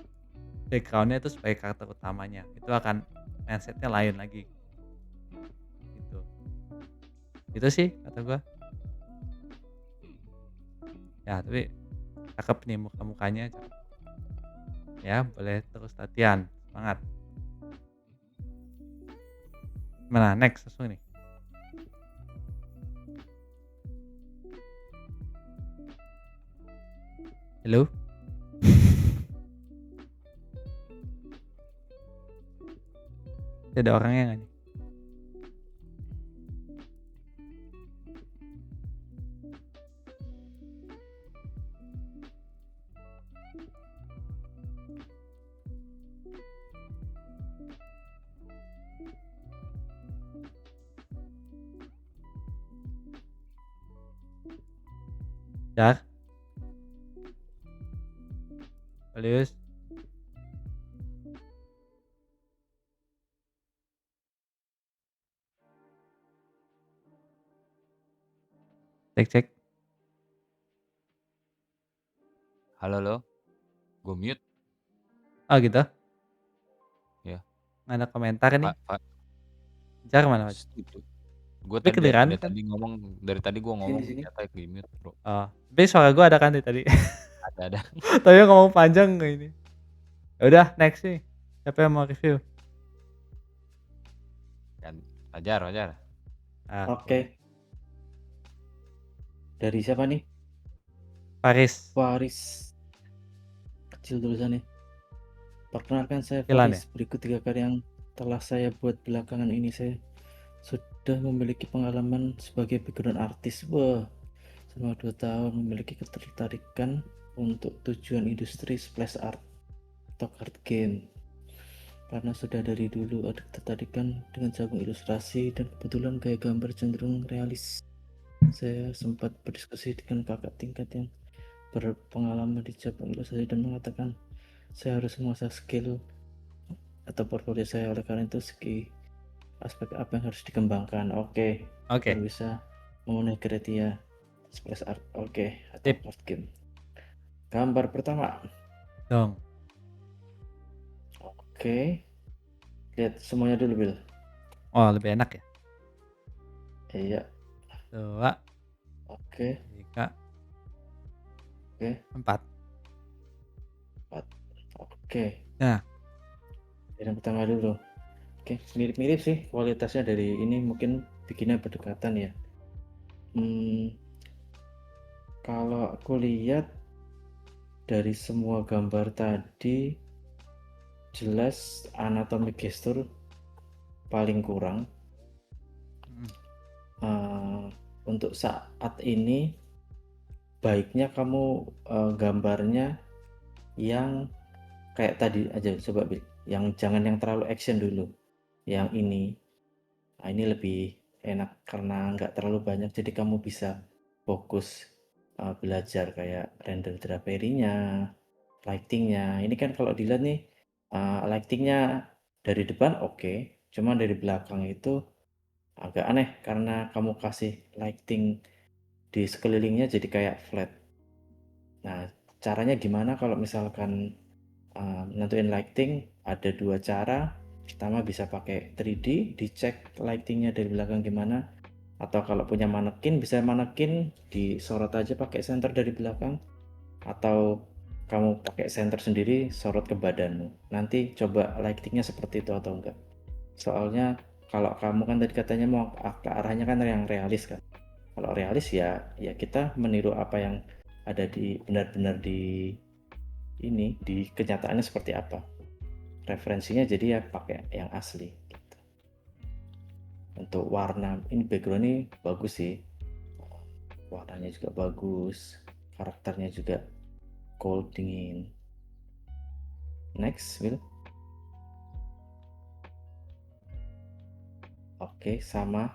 background-nya itu sebagai karakter utamanya, itu akan mindset-nya lain lagi gitu. Itu sih kata gua. Ya tapi cakep nih muka-mukanya, cakep. Ya boleh terus latihan, semangat. Gimana next langsung nih? Halo? Ada orangnya nggak nih? Jar? Olius? Cek cek. Halo, halo. Gue mute. Oh gitu? Ya. Nggak ada komentar nih. Pak, Jar mana Pak? itu. Gue Tapi tadi kedengeran dari kan? tadi ngomong, Sini sini. ternyata di mute, bro. Oh, tapi suara gua ada kan dari tadi. Ada. Tapi ngomong panjang nggak ini? Ya udah next nih. Siapa yang mau review? Kan, Wajar, wajar. Ah, Oke. Dari siapa nih? Faris. Faris. Kecil tulisannya. Perkenalkan saya Ilan ya? Faris. Berikut 3 karya yang telah saya buat belakangan ini. Saya Sudah memiliki pengalaman sebagai background artis. Wah, selama 2 tahun memiliki ketertarikan untuk tujuan industri splash art atau card game. Karena sudah dari dulu ada ketertarikan dengan jago ilustrasi dan kebetulan gaya gambar cenderung realis. Saya sempat berdiskusi dengan kakak tingkat yang berpengalaman di cabang ilustrasi dan mengatakan saya harus mengasah skill atau portfolio saya, oleh karena itu segi aspek apa yang harus dikembangkan. Oke, Oke, baru bisa memenuhi kriteria splash art. Oke, atau sip card game. Gambar pertama. dong. Oke, lihat semuanya dulu, Bill. Oh, lebih enak ya? Iya, 2, oke, 3, oke, 4. 4. Oke, Nah, yang pertama dulu. Oke, mirip-mirip sih kualitasnya dari ini, mungkin bikinnya berdekatan ya. Hmm, kalau aku lihat dari semua gambar tadi, jelas anatomi gestur paling kurang. mhm, Eh, untuk saat ini, baiknya kamu gambarnya yang kayak tadi aja, coba Bil. Yang jangan yang terlalu action dulu. Yang ini, nah ini lebih enak karena nggak terlalu banyak, jadi kamu bisa fokus belajar kayak render draperinya, lightingnya. Ini kan kalau dilihat nih, lightingnya dari depan oke, cuman dari belakang itu agak aneh karena kamu kasih lighting di sekelilingnya jadi kayak flat. Nah, caranya gimana kalau misalkan nentuin lighting? Ada 2 cara. Pertama bisa pakai 3D, dicek lightingnya dari belakang gimana. Atau kalau punya manekin, bisa manekin disorot aja pakai senter dari belakang. Atau kamu pakai senter sendiri, sorot ke badanmu. Nanti coba lightingnya seperti itu atau enggak. Soalnya kalau kamu kan tadi katanya mau ke arahnya kan yang realis kan. Kalau realis ya kita meniru apa yang ada di benar-benar di ini, di kenyataannya seperti apa. Referensinya jadi ya pakai yang asli gitu. Untuk warna ini, background ini bagus sih. Warnanya juga bagus, karakternya juga cold, dingin. Next, Will. Oke, sama.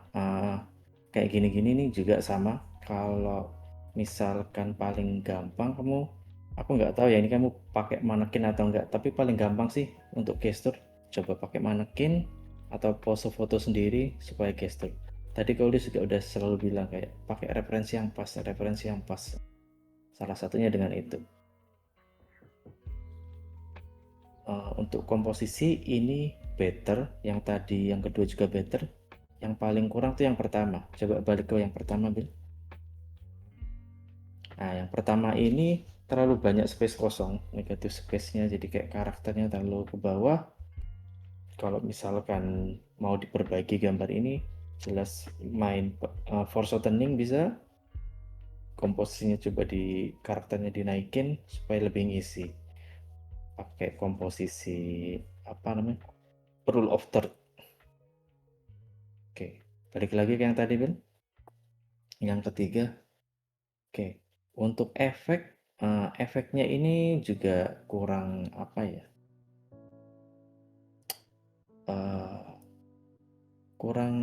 Kayak gini-gini nih juga sama. Kalau misalkan paling gampang kamu, aku nggak tahu ya ini kamu pakai manekin atau enggak, tapi paling gampang sih untuk gestur coba pakai manekin atau pose foto sendiri supaya gestur. Tadi Kaulis juga udah selalu bilang kayak pakai referensi yang pas, referensi yang pas. Salah satunya dengan itu. Untuk komposisi ini better, yang tadi yang kedua juga better. Yang paling kurang tuh yang pertama. Coba balik ke yang pertama, Bil. Nah, yang pertama ini terlalu banyak space kosong, negatif space-nya, jadi kayak karakternya terlalu ke bawah. Kalau misalkan mau diperbaiki gambar ini, jelas main force shortening bisa, komposisinya coba di karakternya dinaikin supaya lebih ngisi. Pakai komposisi apa namanya? Rule of third. Oke, balik lagi ke yang tadi, Bil. Yang ketiga, oke. Untuk efeknya ini juga kurang apa ya? eh, Kurang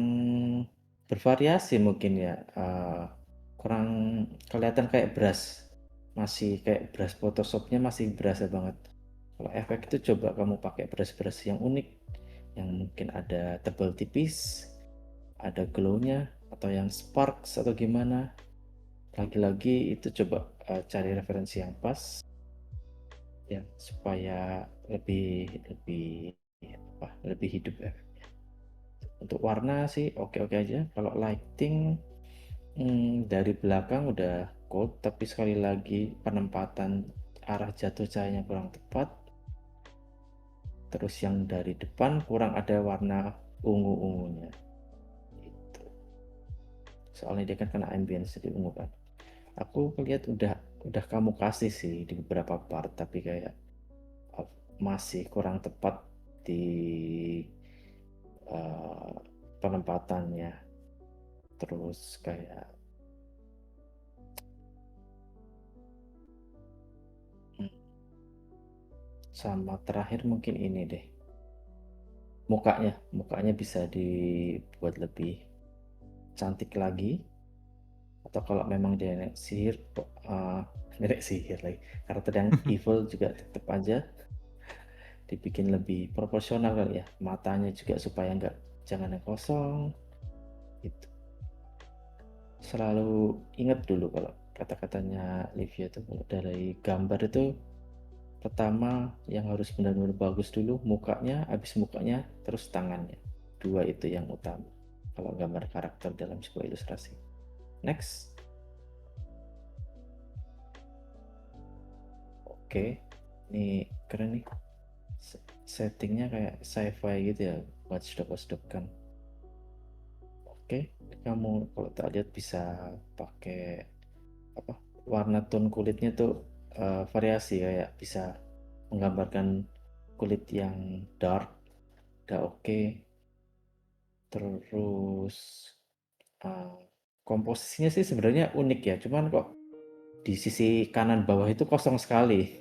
bervariasi mungkin ya. Kurang kelihatan kayak brush. Masih kayak brush Photoshopnya masih berasa banget. Kalau efek itu coba kamu pakai brush-brush yang unik, yang mungkin ada tebal tipis, ada glow-nya, atau yang sparks atau gimana. Lagi-lagi itu coba cari referensi yang pas ya supaya lebih lebih lebih hidup ya. Untuk warna sih oke-oke aja. Kalau lighting dari belakang udah cold, tapi sekali lagi penempatan arah jatuh cahayanya kurang tepat. Terus yang dari depan kurang ada warna ungu-ungunya. Gitu. Soalnya dia kan kena ambience jadi ungu kan. Aku lihat udah kamu kasih sih di beberapa part, tapi kayak masih kurang tepat di eh, penempatannya, terus kayak hmm, sama terakhir mungkin ini deh, mukanya bisa dibuat lebih cantik lagi, atau kalau memang dia nenek sihir, nenek sihir lagi, karakter yang evil juga tetap aja dibikin lebih proporsional kali ya, matanya juga supaya jangan yang kosong gitu. Selalu ingat dulu kalau kata-katanya Livia itu, kalau dari gambar itu pertama yang harus benar-benar bagus dulu mukanya, habis mukanya terus tangannya, dua itu yang utama kalau gambar karakter dalam sebuah ilustrasi. Next. Oke, ini keren nih. Settingnya kayak sci-fi gitu ya, watchdog kan. Oke, kamu kalau tak lihat bisa pakai apa, warna tone kulitnya tuh variasi, kayak bisa menggambarkan kulit yang dark, udah oke. Terus komposisinya sih sebenarnya unik ya, cuman kok di sisi kanan bawah itu kosong sekali.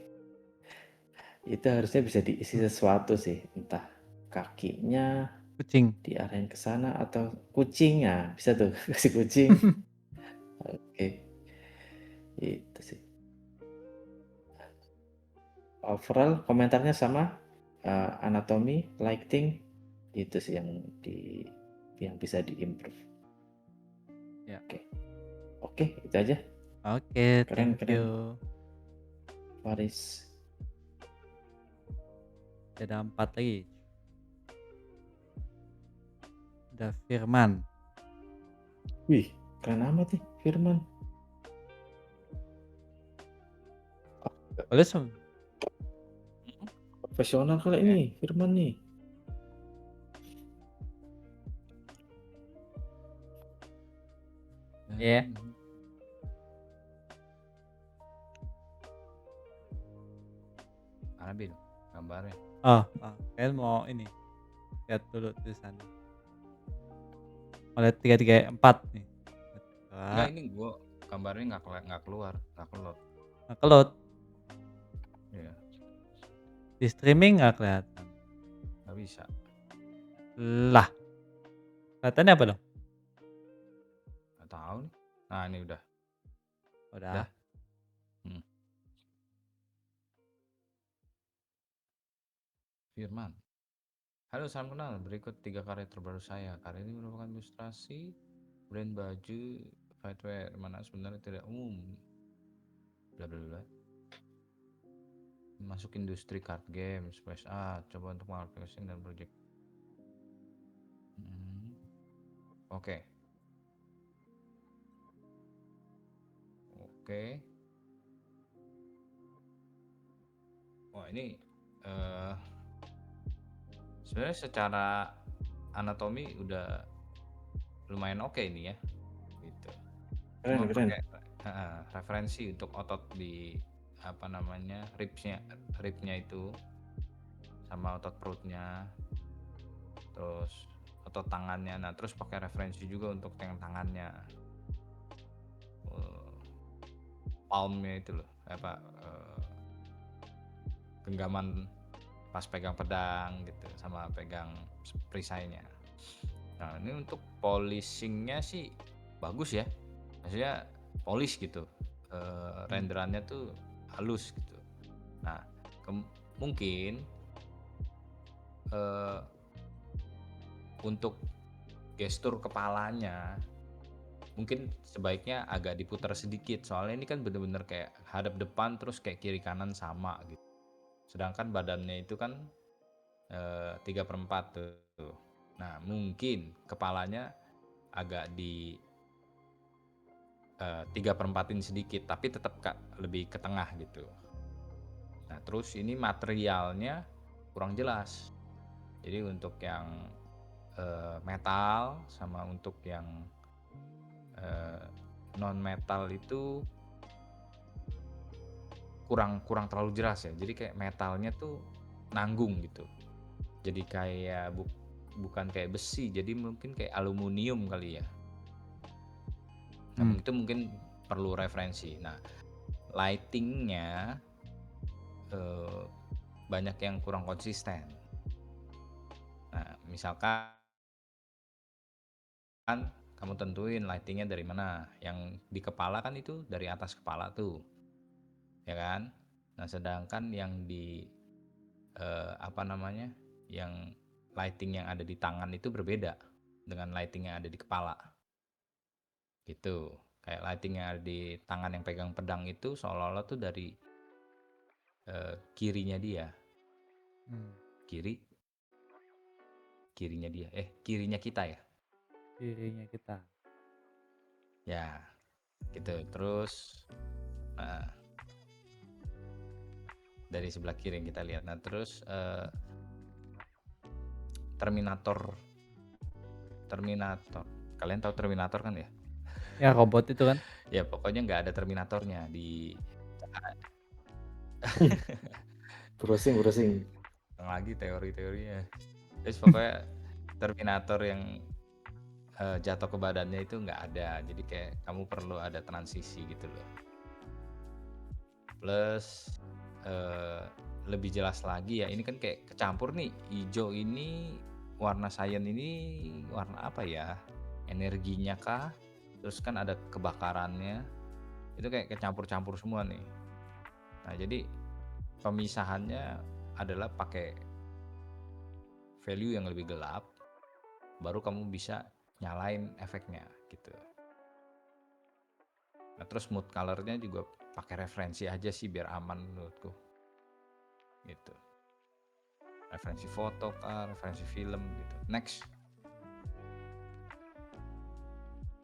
Itu harusnya bisa diisi sesuatu sih, entah kakinya Kucing. diarahin ke sana atau kucingnya bisa tuh kasih kucing. Oke, itu sih. Overall komentarnya sama, anatomi, lighting, itu sih yang bisa diimprove. Ya. Oke, itu aja. Oke, Keren, thank keren. you. Faris. Ada 4 lagi. Ada Firman. Wih, keren amat nih Firman. Boleh sem. Profesional kali ini Firman nih. Iya. Mana Bil gambarnya? Oh, kalian mau ini lihat dulu tulisannya. Mau lihat 334 nih. Enggak, ini gua gambarnya nggak keluar, nggak keluar. Nah, keload Iya, di streaming nggak kelihatan. nggak bisa. Lah, kelihatannya apa dong? Nggak tahu nih. Nah ini udah. Udah. Firman. Halo, salam kenal. Berikut 3 karya terbaru saya. Karya ini merupakan ilustrasi brand baju fightwear mana sebenarnya tidak umum. Bla bla bla. Masuk industri card game, space art, coba untuk mengaplikasikan dan project. Oke. Wah ini sebenarnya secara anatomi udah lumayan oke ini ya, gitu. Cuma Keren. pakai referensi untuk otot di apa namanya ribnya itu, sama otot perutnya, terus otot tangannya. Nah terus pakai referensi juga untuk tangannya, palmnya itu loh, genggaman pas pegang pedang gitu, sama pegang perisainya. Nah ini untuk polishingnya sih bagus ya, maksudnya polish gitu, renderannya tuh halus gitu. Nah mungkin untuk gestur kepalanya mungkin sebaiknya agak diputar sedikit, soalnya ini kan bener-bener kayak hadap depan terus kayak kiri kanan sama gitu, sedangkan badannya itu kan 3/4 tuh. Nah mungkin kepalanya agak di 3/4-in sedikit, tapi tetap lebih ke tengah gitu. Nah terus ini materialnya kurang jelas, jadi untuk yang metal sama untuk yang non metal itu kurang terlalu jelas ya. Jadi kayak metalnya tuh nanggung gitu, jadi kayak bukan kayak besi, jadi mungkin kayak aluminium kali ya. Nah, Hmm. itu mungkin perlu referensi. Nah, lightingnya banyak yang kurang konsisten. Nah, misalkan kamu tentuin lightingnya dari mana. Yang di kepala kan itu dari atas kepala tuh, ya kan? Nah, sedangkan yang di apa namanya, yang lighting yang ada di tangan itu berbeda dengan lighting yang ada di kepala, gitu. Kayak lighting yang ada di tangan yang pegang pedang itu seolah-olah tuh dari kirinya dia, Hmm. kiri, kirinya dia, kirinya kita ya, Kirinya kita. ya, gitu. Terus dari sebelah kiri yang kita lihat. Nah, terus Terminator. Kalian tahu Terminator kan ya? Ya robot itu kan. Ya pokoknya nggak ada Terminatornya di Browsing. lagi teori-teorinya. Terus pokoknya Terminator yang jatuh ke badannya itu nggak ada. Jadi kayak kamu perlu ada transisi gitu loh. Plus lebih jelas lagi ya, ini kan kayak kecampur nih. Hijau ini warna cyan ini warna apa ya? Energinya kah? Terus kan ada kebakarannya. Itu kayak kecampur-campur semua nih. Nah, jadi pemisahannya adalah pakai value yang lebih gelap, baru kamu bisa nyalain efeknya gitu. Nah, terus mood colornya juga pakai referensi aja sih biar aman menurutku gitu. Referensi foto kah, referensi film gitu. Next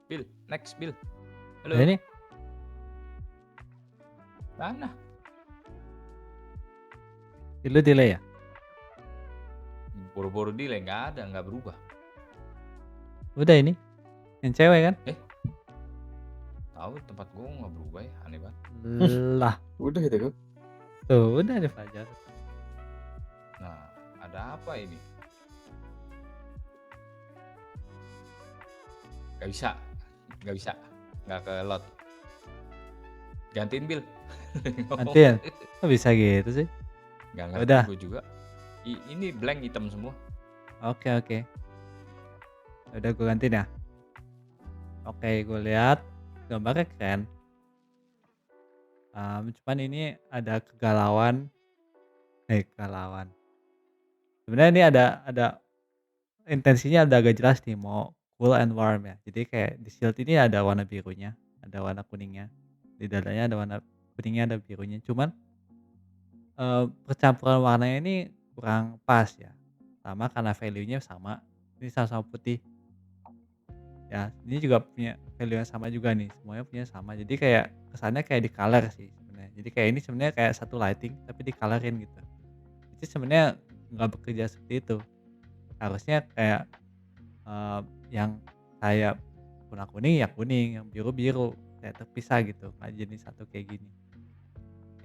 Bill. Nah Halo, ini mana? lu delay ya? Buru-buru delay, nggak berubah. Udah ini. Yang cewek kan? Tahu tempat gua nggak berubah ya, aneh banget. Lah, Udah gitu kok. tuh udah ada Fajar. Nah, ada apa ini? Nggak bisa, nggak ke lot. Gantiin Bill. Gantian. Kok bisa gitu sih? Nggak ngerti Udah. gue juga. Ini blank hitam semua. Oke. Udah gue gantiin ya. Oke, gue lihat gambarnya keren. Cuman ini ada kegalauan. Kegalauan. Sebenarnya ini ada intensinya ada agak jelas nih, mau cool and warm ya. Jadi kayak di shield ini ada warna birunya, ada warna kuningnya. Di dadanya ada warna kuningnya, ada birunya. Cuman percampuran warnanya ini kurang pas ya. Sama karena value-nya sama. Ini sama-sama putih. Ya, ini juga punya value yang sama juga nih. Semuanya punya sama. Jadi kayak kesannya kayak di color sih sebenarnya. Jadi kayak ini sebenarnya kayak satu lighting tapi di colorin gitu. Itu sebenarnya nggak bekerja seperti itu. Harusnya kayak yang kayak warna kuning ya kuning, yang biru biru, kayak terpisah gitu, nggak jadi satu kayak gini.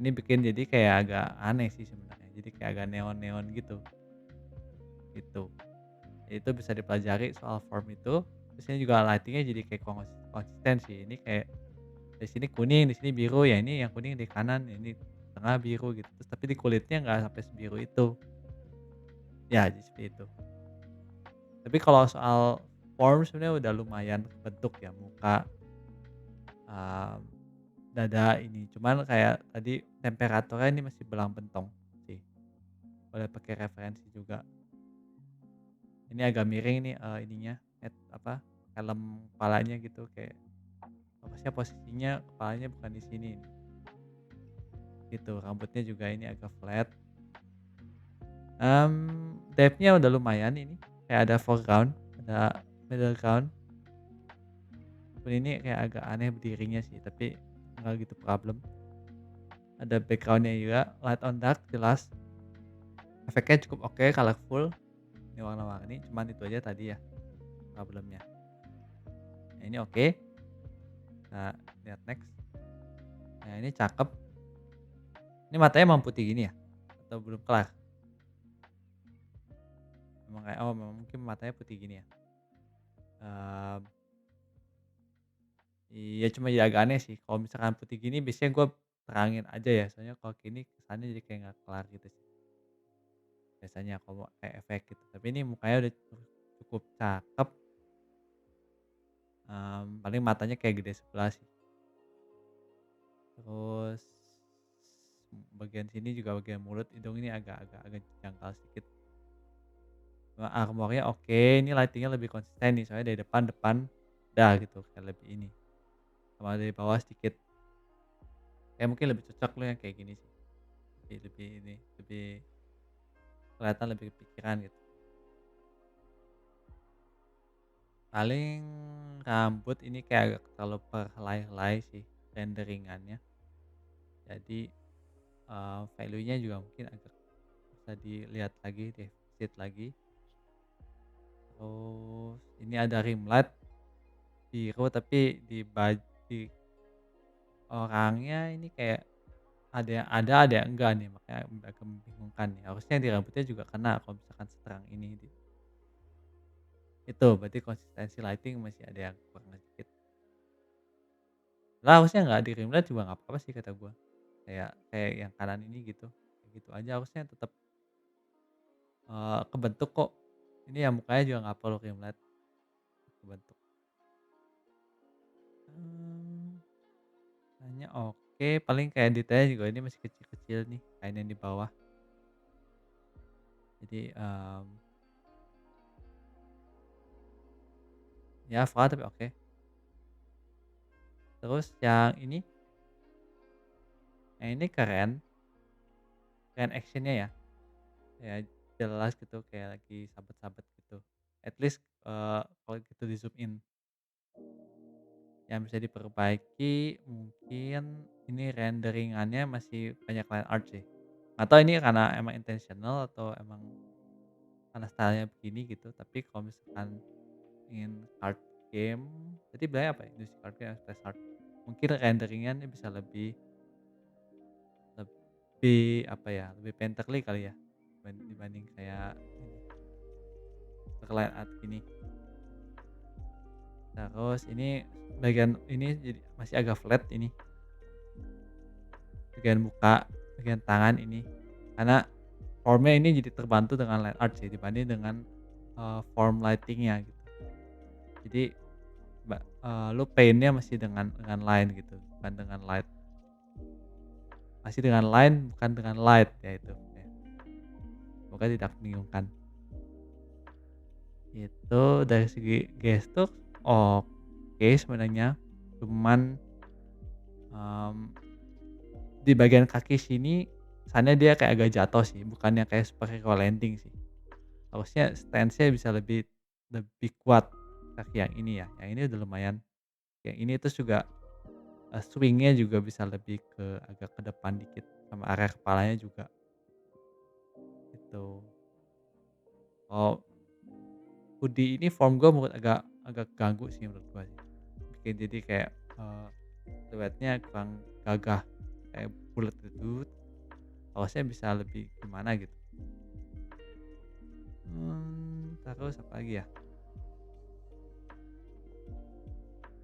Ini bikin jadi kayak agak aneh sih sebenarnya, jadi kayak agak neon-neon gitu, gitu. Itu bisa dipelajari soal form itu, terus ini juga lighting-nya jadi kayak konsisten sih, ini kayak di sini kuning, di sini biru, ya ini yang kuning di kanan, ya ini tengah biru gitu, terus tapi di kulitnya nggak sampai sebiru itu. Ya jadi seperti itu. Tapi kalau soal form sebenarnya udah lumayan kebentuk ya, muka, mmm, dada ini, cuman kayak tadi temperaturnya ini masih belang-bentong sih, boleh pakai referensi juga. Ini agak miring nih, ininya, helm kepalanya gitu, kayak harusnya posisinya kepalanya bukan di sini nih, gitu. Rambutnya juga ini agak flat, depth-nya udah lumayan ini, kayak ada foreground, ada middle ground. Pun ini kayak agak aneh berdirinya sih, tapi nggak gitu problem. Ada background-nya juga, light on dark jelas. Efeknya cukup oke, colorful. Ini warna-warni, cuman itu aja tadi ya problemnya. Nah, ini oke. Kita lihat next. Nah, ini cakep. Ini matanya emang putih gini ya? Atau belum kelar? Emang kayak, oh memang mungkin matanya putih gini ya. Mmm, iya cuma ya agak aneh sih kalau misalkan putih gini biasanya gue terangin aja ya, soalnya kalau gini kesannya jadi kayak nggak kelar gitu sih, biasanya kalau kayak efek gitu. Tapi ini mukanya udah cukup cakep, paling matanya kayak gede sebelah sih. Terus bagian sini juga bagian mulut, hidung ini agak jangkal sedikit. Armornya oke, ini lighting lebih konsisten nih, soalnya dari depan dah gitu, kayak lebih ini, sama dari bawah sedikit, kayak mungkin lebih cocok lu yang kayak gini sih, lebih ini, lebih kelihatan lebih kepikiran gitu. Paling rambut ini kayak agak terlalu perhelai-helai sih renderingannya, jadi, value-nya juga mungkin agak bisa dilihat lagi, defisit lagi. Terus ini ada rim light biru tapi di orangnya ini kayak ada yang enggak nih, makanya agak membingungkan nih. Harusnya di rambutnya juga kena kalau misalkan seterang ini itu berarti konsistensi lighting masih ada yang kurang sedikit. Lah harusnya nggak di rim light juga nggak apa-apa sih kata gua. Kayak kayak yang kanan ini gitu, kayak gitu aja harusnya tetap, kebentuk kok. Ini ya mukanya juga nggak perlu rim light, kebentuk. Mmm, Kayaknya oke, paling kayak detailnya juga ini masih kecil-kecil nih, kain yang di bawah. Jadi, ya flat tapi oke. Terus yang ini keren, keren action-nya ya, kayak jelas gitu kayak lagi sabet-sabet gitu. At least, kalau gitu di zoom in. Yang bisa diperbaiki mungkin ini renderingannya masih banyak line art sih. Atau ini karena emang intentional atau emang karena style-nya begini gitu, tapi kalau misalkan ingin card game, tadi bilangnya apa ya, industri card game, space art, mungkin renderingnya bisa lebih apa ya, lebih painterly kali ya, dibanding kayak ini, line art gini. Terus ini bagian ini jadi masih agak flat ini, bagian muka, bagian tangan ini, karena formnya ini jadi terbantu dengan line art sih dibanding dengan, form lighting-nya gitu. Jadi lu paint-nya masih dengan line gitu, bukan dengan light. Masih dengan line bukan dengan light, ya itu, ya. Semoga tidak membingungkan. Itu dari segi gestur oke sebenarnya, cuman, mmm, di bagian kaki sini kesannya dia kayak agak jatuh sih, bukannya kayak super hero landing sih. Harusnya stance-nya bisa lebih lebih kuat kaki yang ini ya, yang ini udah lumayan. Yang ini terus juga, swing-nya juga bisa lebih agak ke depan dikit, sama area kepalanya juga, gitu. Oh, hoodie ini form gua menurut agak agak ganggu sih menurut gua sih. Bikin jadi kayak, siluetnya kurang gagah, kayak bulet gitu, harusnya bisa lebih gimana gitu. Terus apa lagi ya,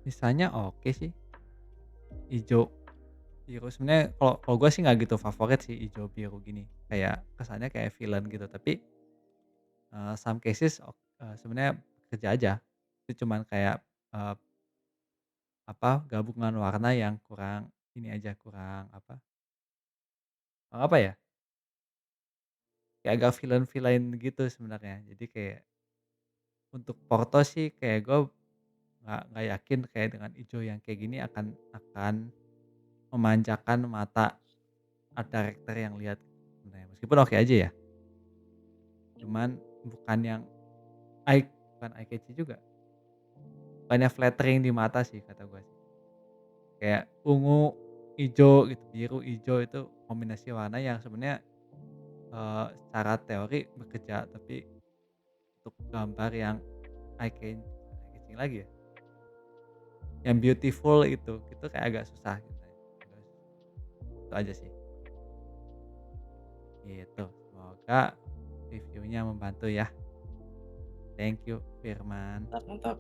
sisanya oke sih, ijo biru sebenarnya kalau kalau gua sih nggak gitu favorit sih ijo biru gini, kayak kesannya kayak villain gitu, tapi, some cases sebenarnya kerja aja. Itu cuman kayak, eee, apa, gabungan warna yang kurang ini aja, kurang apa, apa ya, kayak agak villain-villain gitu sebenarnya. Jadi kayak untuk Porto sih kayak gue nggak yakin kayak dengan ijo yang kayak gini akan memanjakan mata art director yang lihat sebenarnya. Meskipun oke aja ya, cuman bukan yang bukan eye catchy juga, bukannya flattering di mata sih kata gue sih. Kayak ungu, ijo gitu, biru, ijo itu kombinasi warna yang sebenarnya, secara teori bekerja, tapi untuk gambar yang eye catching lagi ya, yang beautiful itu kayak agak susah gitu. Itu aja sih, gitu. Semoga reviewnya membantu ya. Thank you Firman. Mantap, mantap.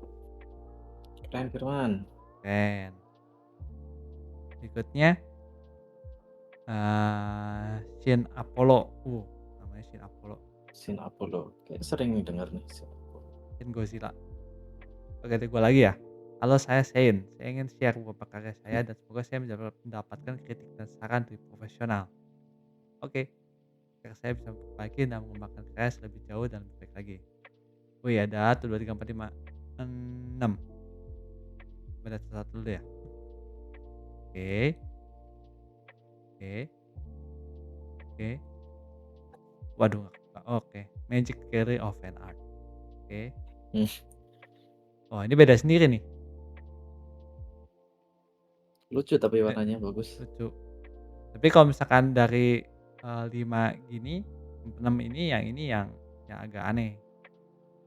Keren Firman. Keren. Berikutnya Shin Apollo. Namanya Shin Apollo. Shin Apollo. Kayak sering nih denger nih Shin Apollo. Shin Godzilla. Oke, ganti gue lagi ya. Halo, saya Sein. Saya ingin share beberapa karya saya dan semoga saya mendapatkan kritik dan saran dari profesional. Oke, agar saya bisa memperbaiki dan mengembangkan karya lebih jauh dan lebih baik lagi. Wih, ada 1, 2, 3, 4, 5, 6. Ada satu dulu ya. Oke, oke, oke. Waduh, oke. Magic Theory of Fan Art. Oke. Hmm, Oh, ini beda sendiri nih. lucu tapi Eh, warnanya bagus. Lucu. Tapi kalau misalkan dari 5 gini, 6 ini yang agak aneh.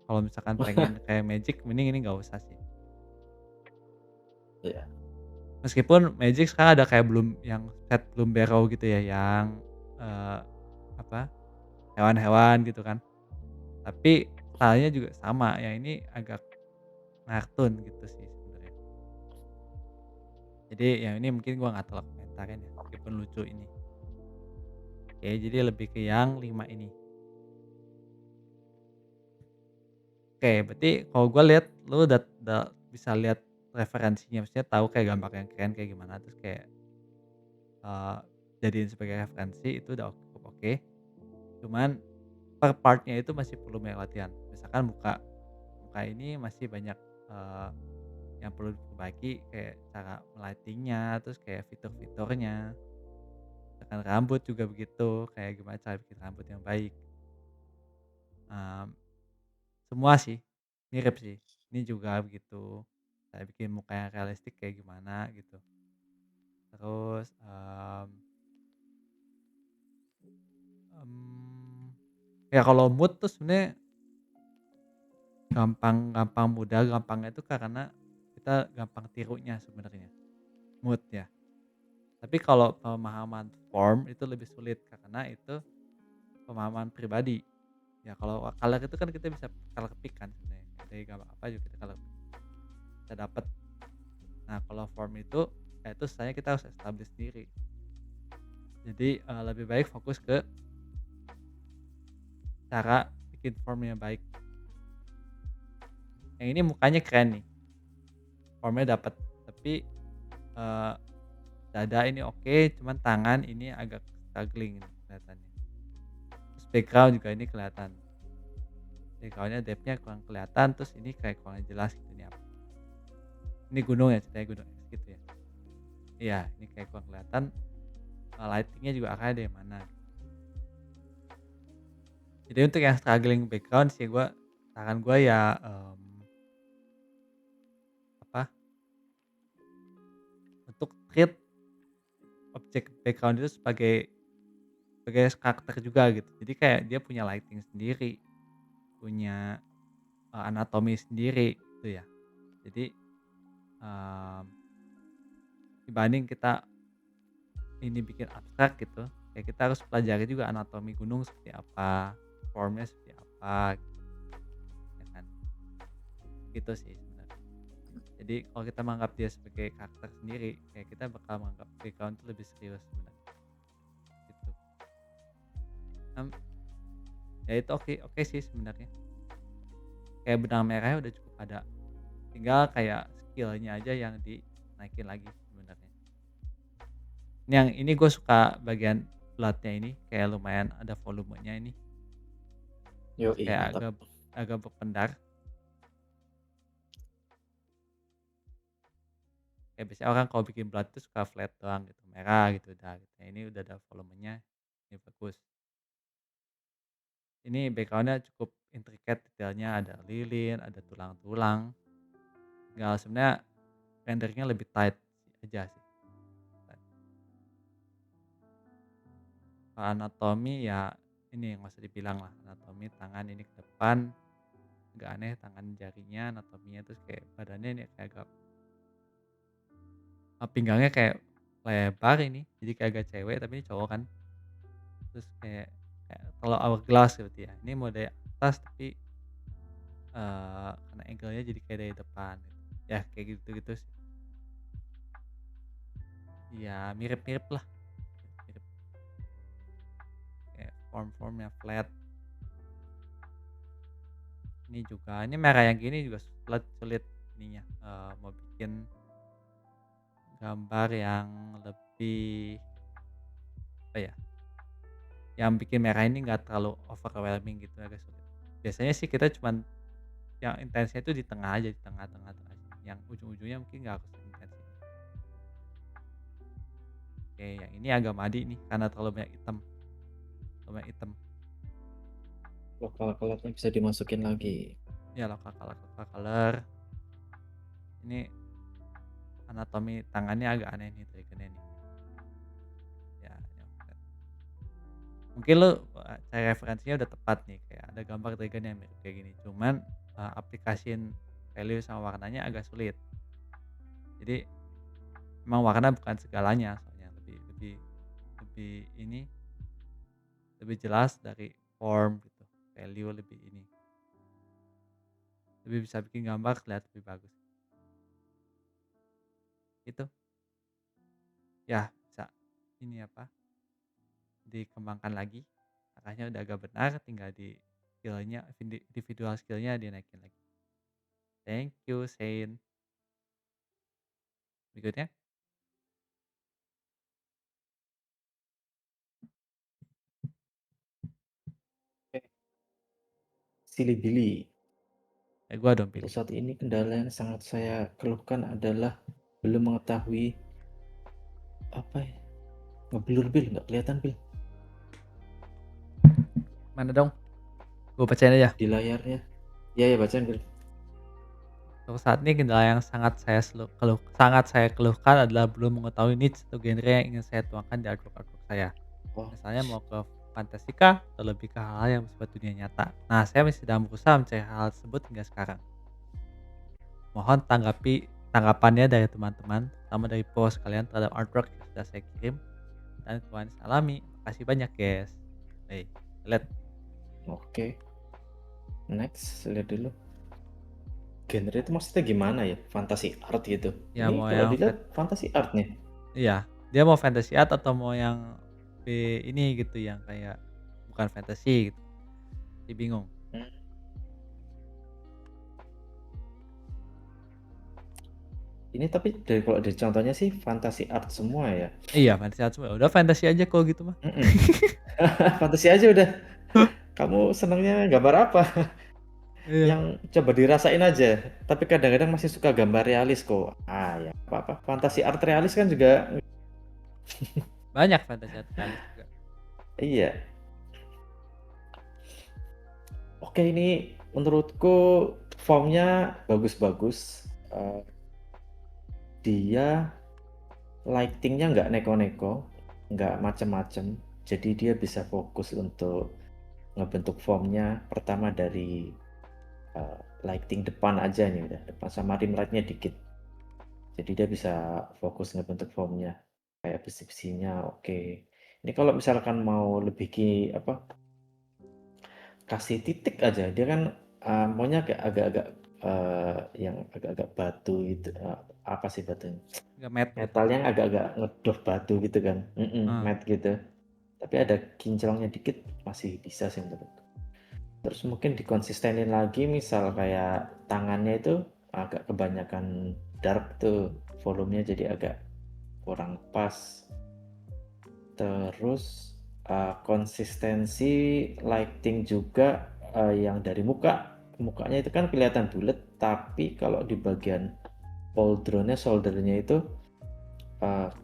Kalau misalkan pengen kayak Magic mending ini nggak usah sih. Iya. Meskipun Magic sekarang ada kayak belum yang set Bloom Barrow gitu ya yang eee, apa, hewan-hewan gitu kan. Tapi stylenya juga sama, yang ini agak kartun gitu sih sebenarnya. Jadi yang ini mungkin gua nggak terlalu komentarin ya, meskipun lucu ini. Oke, jadi lebih ke yang 5 ini. Oke, berarti kalau gua lihat lu udah bisa lihat referensinya, maksudnya tahu kayak gambar yang keren kayak gimana, terus kayak, eee, jadiin sebagai referensi itu udah cukup oke. Cuman per part-nya itu masih perlu banyak latihan. Misalkan muka, muka ini masih banyak, eee, yang perlu diperbaiki kayak cara lighting-nya, terus kayak fitur-fiturnya. Misalkan rambut juga begitu, kayak gimana cara bikin rambut yang baik. Mmm, Semua sih, mirip sih. Ini juga begitu, saya bikin muka yang realistik kayak gimana gitu. Terus, mmm, ya kalau mood tuh sebenarnya gampang gampang mudah, gampangnya itu karena kita gampang tirunya sebenarnya, mood ya. Tapi kalau pemahaman form itu lebih sulit karena itu pemahaman pribadi. Ya kalau color itu kan kita bisa color pick kan sebenarnya, dari gambar apa juga kita color pick, kita dapat. Nah kalau form itu, ya itu sebenarnya kita harus establish sendiri. Jadi, lebih baik fokus ke cara bikin form yang baik. Yang ini mukanya keren nih, formnya dapat, tapi, eee, dada ini oke, cuman tangan ini agak struggling ini kelihatannya. Terus background juga ini kelihatan, background-nya depth-nya kurang kelihatan, terus ini kayak kurang jelas gitu ini apa. Ini gunung ya, ceritanya gunung es gitu ya. Iya, ini kayak kurang kelihatan, lighting-nya juga arahnya dari mana. Jadi untuk yang struggling background sih saran gua ya, apa, untuk treat objek background itu sebagai karakter juga gitu. Jadi kayak dia punya lighting sendiri, punya, anatomi sendiri gitu ya. Jadi, mmm, dibanding kita ini bikin abstrak gitu, ya kita harus pelajari juga anatomi gunung seperti apa, formnya seperti apa, ya kan. Gitu sih sebenarnya. Jadi kalau kita menganggap dia sebagai karakter sendiri, kayak kita bakal menganggap background itu lebih serius sebenarnya, gitu. Mmm, Ya itu oke oke sih sebenarnya. Kayak benang merahnya udah cukup ada, tinggal kayak skill-nya aja yang dinaikin lagi sebenarnya. Ini yang ini gue suka bagian blood-nya ini, kayak lumayan ada volumenya ini, terus Yoi, kayak mantap. agak agak berpendar. Kayak biasanya orang kalau bikin blood tuh suka flat doang gitu, merah gitu udah gitu. Nah, ini udah ada volumenya, ini bagus. Ini background-nya cukup intricate, detailnya ada lilin, ada tulang-tulang. Tinggal sebenarnya renderingnya lebih tight aja sih. Kalau anatomi ya ini nggak usah dibilang lah, anatomi tangan ini ke depan, agak aneh tangan jarinya, anatominya terus kayak badannya ini kayak agak pinggangnya kayak lebar ini, jadi kayak agak cewek tapi ini cowok kan. Terus kayak kayak kalau hourglass berarti ya, ini mode atas tapi karena angle-nya jadi kayak dari depan gitu. Ya kayak gitu-gitu sih. Ya mirip-mirip lah, mirip kayak form-formnya flat. Ini juga, ini merah yang gini juga sulit sulit ininya, mau bikin gambar yang lebih, apa ya, yang bikin merah ini nggak terlalu overwhelming gitu, agak sulit. Biasanya sih kita cuman yang intensnya itu di tengah aja, di tengah-tengah tengah sini, yang ujung-ujungnya mungkin nggak harus intens ini. Oke, yang ini agak madi nih karena terlalu banyak hitam, terlalu banyak hitam. Lokal colornya bisa dimasukin lagi. Ya local color, local color. Ini anatomi tangannya agak aneh nih triggernya nih. Ya, ini offset. Mungkin lu cari referensinya udah tepat nih, kayak ada gambar triggernya mirip kayak gini. Cuman aplikasiin value sama warnanya agak sulit. Jadi emang warna bukan segalanya, soalnya lebih lebih lebih ini lebih jelas dari form gitu. Value lebih ini. Lebih bisa bikin gambar kelihatan lebih bagus. Gitu. Ya, bisa ini apa? Dikembangkan lagi. Arahnya udah agak benar, tinggal di skillnya, individual skillnya dinaikin lagi. Thank you, Sain. Berikutnya, Oke. Silly Billy. gua dong Untuk pilih. saat ini kendala yang sangat saya keluhkan adalah belum mengetahui apa ya, ngeblur Bil, nggak kelihatan Bil Mana dong? Gue bacain aja. di layarnya. Ya bacain Bil. Untuk saat ini kendala yang sangat saya keluhkan adalah belum mengetahui niche atau genre yang ingin saya tuangkan di artwork saya. Oh, Misalnya mau ke fantasika atau lebih ke hal-hal yang bersifat dunia nyata. Nah, saya masih sedang berusaha mencari hal tersebut hingga sekarang. Mohon tanggapannya dari teman-teman, terutama dari post kalian terhadap artwork yang sudah saya kirim dan kalian salami. Makasih banyak, guys. Lihat. oke. Next, lihat dulu. Genre itu maksudnya gimana ya? Fantasy art gitu. Ya Ini mau kalau yang dilihat fantasy art nih. iya, dia mau fantasy art atau mau yang ini gitu yang kayak bukan fantasy gitu. Dia bingung. Hmm. Ini tapi dari kalau dari contohnya sih fantasy art semua ya. Iya, fantasy art semua. Udah fantasy aja kalau gitu mah. Mm-mm. Fantasy aja udah. Kamu senangnya gambar apa? Iya. Yang coba dirasain aja. Tapi kadang-kadang masih suka gambar realis kok. Ah ya, apa-apa. Fantasy art realis kan juga Banyak fantasy art realis juga. iya. Oke, ini menurutku formnya bagus-bagus. Dia lightingnya nggak neko-neko, nggak macem-macem. Jadi dia bisa fokus untuk ngebentuk formnya. Pertama dari lighting depan aja nih, udah depan sama rim lightnya dikit. Jadi dia bisa fokus ngebentuk formnya. Kayak besi-besinya oke. Ini kalau misalkan mau lebih apa kasih titik aja, dia kan maunya kayak agak-agak yang agak-agak batu gitu. Apa sih batunya? Enggak matte gitu. Metalnya agak-agak ngedor batu gitu kan. Ah, Matte gitu. Tapi ada kinclongnya dikit masih bisa sih menurut. Terus mungkin dikonsistenin lagi, misal kayak tangannya itu agak kebanyakan dark tuh, volumenya jadi agak kurang pas. Terus konsistensi lighting juga, yang dari mukanya itu kan kelihatan bulat, tapi kalau di bagian pauldronnya, soldernya itu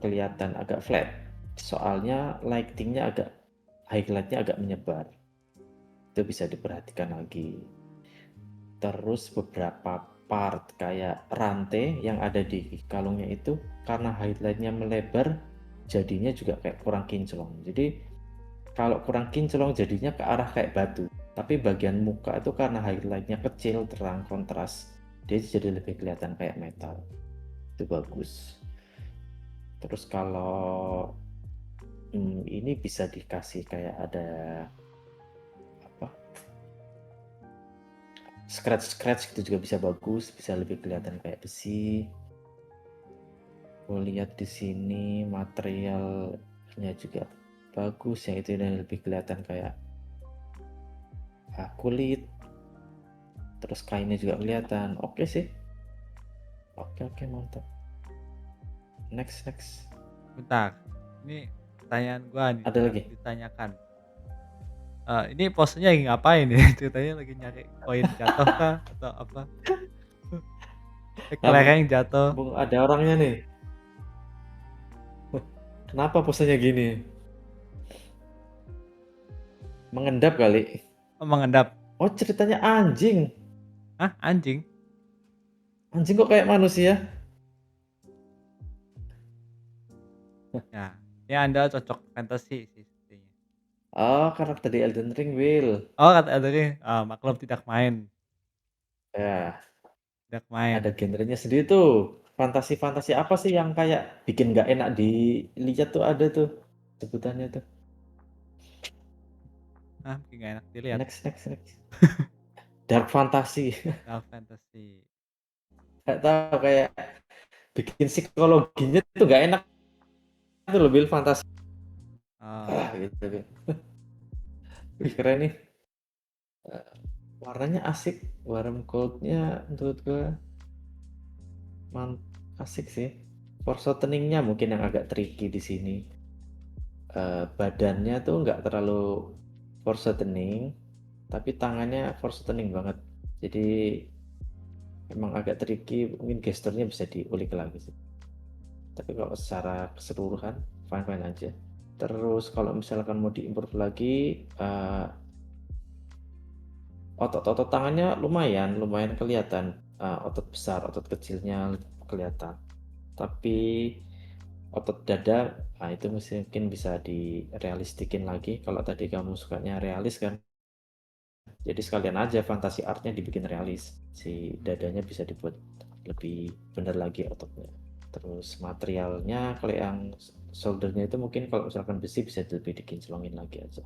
kelihatan agak flat. Soalnya lightingnya agak highlightnya agak menyebar. Itu bisa diperhatikan lagi. Terus beberapa part kayak rantai yang ada di kalungnya itu karena highlightnya melebar, jadinya juga kayak kurang kinclong. Jadi kalau kurang kinclong jadinya ke arah kayak batu. Tapi bagian muka itu karena highlightnya kecil, terang, kontras, dia jadi lebih kelihatan kayak metal. Itu bagus. Terus kalau ini bisa dikasih kayak ada apa scratch gitu juga bisa bagus, bisa lebih kelihatan kayak besi. Gue lihat di sini materialnya juga bagus, yang itu dan lebih kelihatan kayak kulit. Terus kainnya juga kelihatan. Oke sih. Oke mantap. Next. Bentar, ini pertanyaan gua nih Ada yang lagi? ditanyakan. Ini posenya lagi ngapain ya? Ceritanya lagi nyari koin jatuh kah atau apa? Nah, Kelereng jatuh. Bung, ada orangnya nih. Kenapa posenya gini? Mengendap kali. Oh, mengendap. Oh, ceritanya anjing. Hah, anjing? Anjing kok kayak manusia? Ya, ini Anda cocok fantasy sih sepertinya. Oh, karakter di Elden Ring, Will. Oh, kata Adri, maklum tidak main, Ya, tidak ada main. genrenya sendiri tuh. Fantasi-fantasi apa sih yang kayak bikin nggak enak dilihat tuh, ada tuh sebutannya tuh. Bikin gak enak dilihat. Next. Dark fantasy. Dark fantasy. Nggak tahu, kayak bikin psikologinya tuh nggak enak tuh loh, Will, fantasi. Gitu. Wih, keren nih. Warnanya asik, warm coldnya menurut gue asik sih. Foreshorteningnya mungkin yang agak tricky di sini. Badannya tuh nggak terlalu foreshortening, tapi tangannya foreshortening banget. Jadi emang agak tricky, mungkin gesturnya bisa diulik lagi sih. Tapi kalau secara keseluruhan fine aja. Terus kalau misalkan mau diimprove lagi, otot-otot tangannya lumayan kelihatan. Otot besar, otot kecilnya kelihatan. Tapi otot dada, itu mungkin bisa direalistikin lagi. Kalau tadi kamu sukanya realis kan, jadi sekalian aja fantasi artnya dibikin realis. Si dadanya bisa dibuat lebih benar lagi ototnya. Terus materialnya kalau yang shouldernya itu mungkin kalau misalkan besi bisa lebih dikinclongin lagi aja.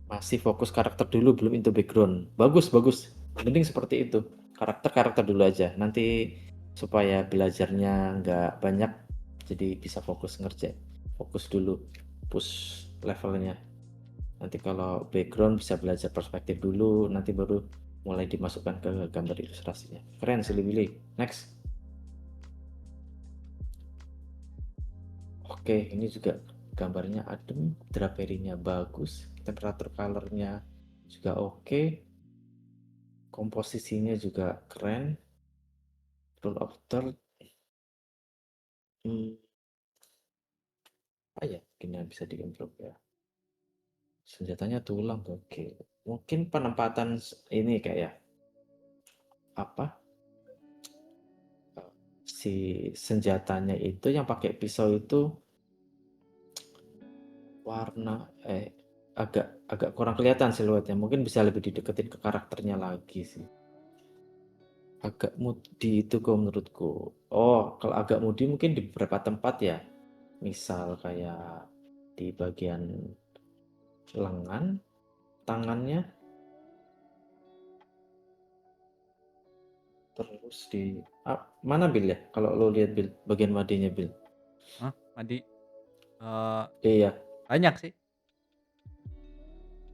Masih fokus karakter dulu, belum into background. Bagus. Mending seperti itu. Karakter dulu aja. Nanti supaya belajarnya nggak banyak, jadi bisa fokus ngerjain. Fokus dulu, push levelnya. Nanti kalau background bisa belajar perspektif dulu, nanti baru mulai dimasukkan ke gambar ilustrasinya. Keren sih, Willy. Next. Oke, ini juga gambarnya adem, draperinya bagus, temperatur colornya juga oke, komposisinya juga keren, rule of third, apa ya, mungkin bisa diimprove ya. Senjatanya tulang, oke. Mungkin penempatan ini kayak apa? Si senjatanya itu yang pakai pisau itu warna agak kurang kelihatan siluetnya. Mungkin bisa lebih dideketin ke karakternya lagi sih. Agak mudi itu kok menurutku. Oh, kalau agak mudi mungkin di beberapa tempat ya. Misal kayak di bagian lengan, tangannya, terus di mana Bill ya? Kalau lo lihat Bill, bagian madinya Bill. Madi, Iya, banyak sih.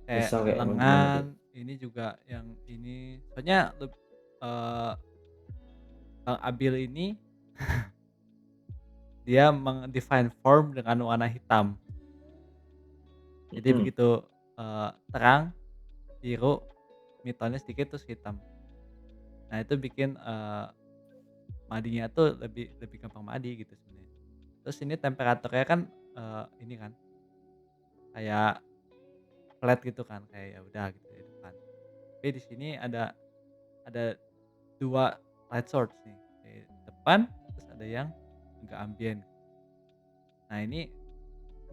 Kayak misal kayak gimana Bill? lengan, ini juga yang ini. Soalnya Bang Abil ini dia meng-define form dengan warna hitam. Jadi begitu terang, biru, midtone sedikit terus hitam. Nah itu bikin madinya tuh lebih gampang madi gitu sebenarnya. Terus ini temperaturnya kan ini kan kayak flat gitu kan, kayak ya udah gitu di depan. Tapi di sini ada 2 light source nih, di depan terus ada yang agak ambient. Nah ini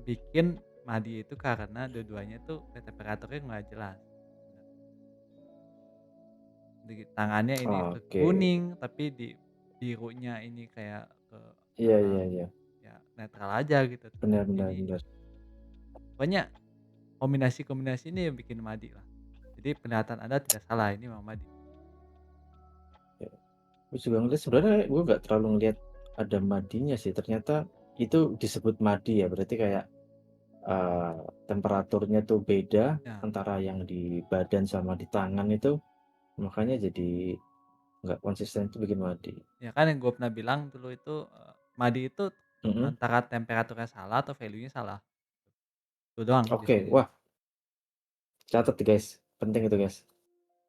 bikin madi itu karena dua-duanya tuh temperaturnya nggak jelas. Di tangannya ini ke Oke. kuning, tapi di birunya ini kayak ke Iya, iya. ya netral aja gitu. Benar. Ini pokoknya kombinasi-kombinasi ini yang bikin madi lah. Jadi penglihatan Anda tidak salah, ini Mang Madi. Ya, gue juga ngeliat sebenarnya gue nggak terlalu ngeliat ada madinya sih. Ternyata itu disebut madi ya. Berarti kayak eh, temperaturnya tuh beda Ya, antara yang di badan sama di tangan itu. Makanya jadi nggak konsisten itu bikin madi. ya kan yang gue pernah bilang dulu itu Madi itu Mm-mm. antara temperaturnya salah atau value-nya salah. Itu doang di Oke, sini. wah catat guys. Penting itu guys.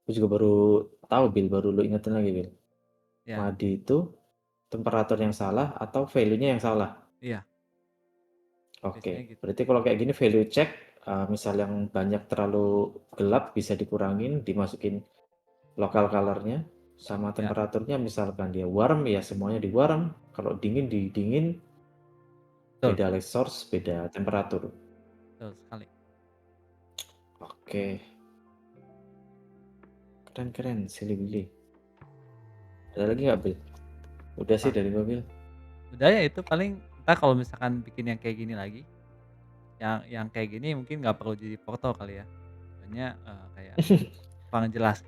Gue juga baru tahu Bill, baru lu ingetin lagi Bill. Ya, Madi itu temperatur yang salah atau value-nya yang salah. iya, Oke, biasanya gitu. berarti kalau kayak gini value check, misal yang banyak terlalu gelap bisa dikurangin, dimasukin local color-nya, sama Ya, temperaturnya misalkan dia warm ya semuanya di warm, kalau dingin di dingin, betul, beda light source, beda temperatur. betul sekali. Oke, keren-keren, silly Billy. Ada lagi nggak Bill? Udah sih Apa? dari gue Bill. Udah ya itu paling kita kalau misalkan bikin yang kayak gini lagi, yang kayak gini mungkin nggak perlu jadi foto kali ya. Soalnya kayak kurang jelas.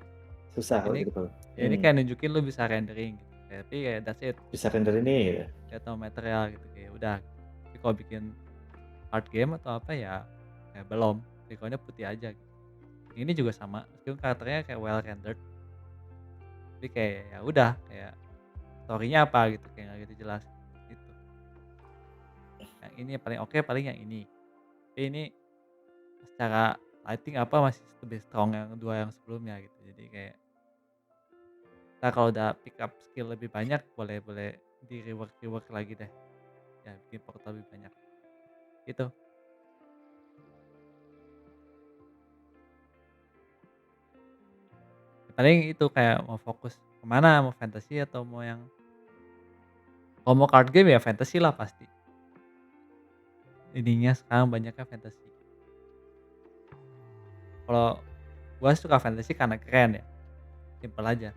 Susah kalau Ini gitu Bill. ya ini kayak nunjukin lu bisa rendering gitu. Tapi kayak that's it. Bisa render ini ya. Kayak tahu material gitu kayak udah. Tapi kalau bikin art game atau apa ya kayak belum. Backgroundnya putih aja gitu. Ini juga sama, meskipun karakternya kayak well rendered, tapi kayak ya udah kayak story-nya apa gitu kayak nggak gitu jelas gitu. Yang ini paling oke paling yang ini. Tapi ini secara lighting apa masih lebih strong yang dua yang sebelumnya gitu. Jadi kayak kita kalau udah pick up skill lebih banyak boleh boleh di rework rework lagi deh. Ya bikin portal lebih banyak. Gitu. Paling itu kayak mau fokus kemana, mau fantasy atau mau yang kalau mau card game ya fantasy lah pasti. Ininya sekarang banyaknya fantasy. Kalau gua suka fantasy karena keren ya, simpel aja.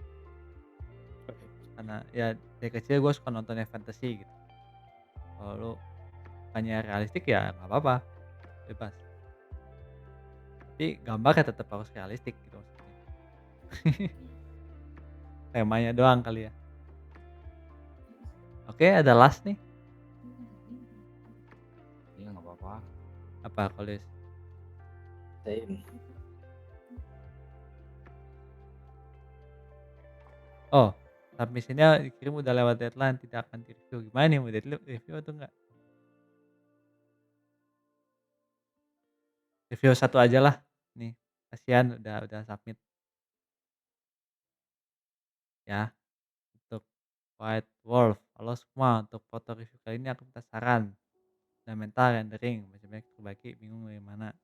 Karena ya dari kecil gua suka nontonnya fantasy gitu. Kalau lu sukanya realistik ya nggak apa-apa, bebas. Tapi gambarnya tetap harus realistik gitu maksudnya. Temanya doang kali ya. Oke, ada last nih. Iya nggak apa-apa. Apa Kolis? Same. Oh, submission-nya dikirim udah lewat deadline, tidak akan di-review. Gimana nih mau review atau enggak? Review satu aja lah. Nih, kasihan udah submit ya untuk White Wolf. Halo semua, untuk foto review kali ini aku minta saran. Fundamental rendering, macamnya terbagi bingung dari mana.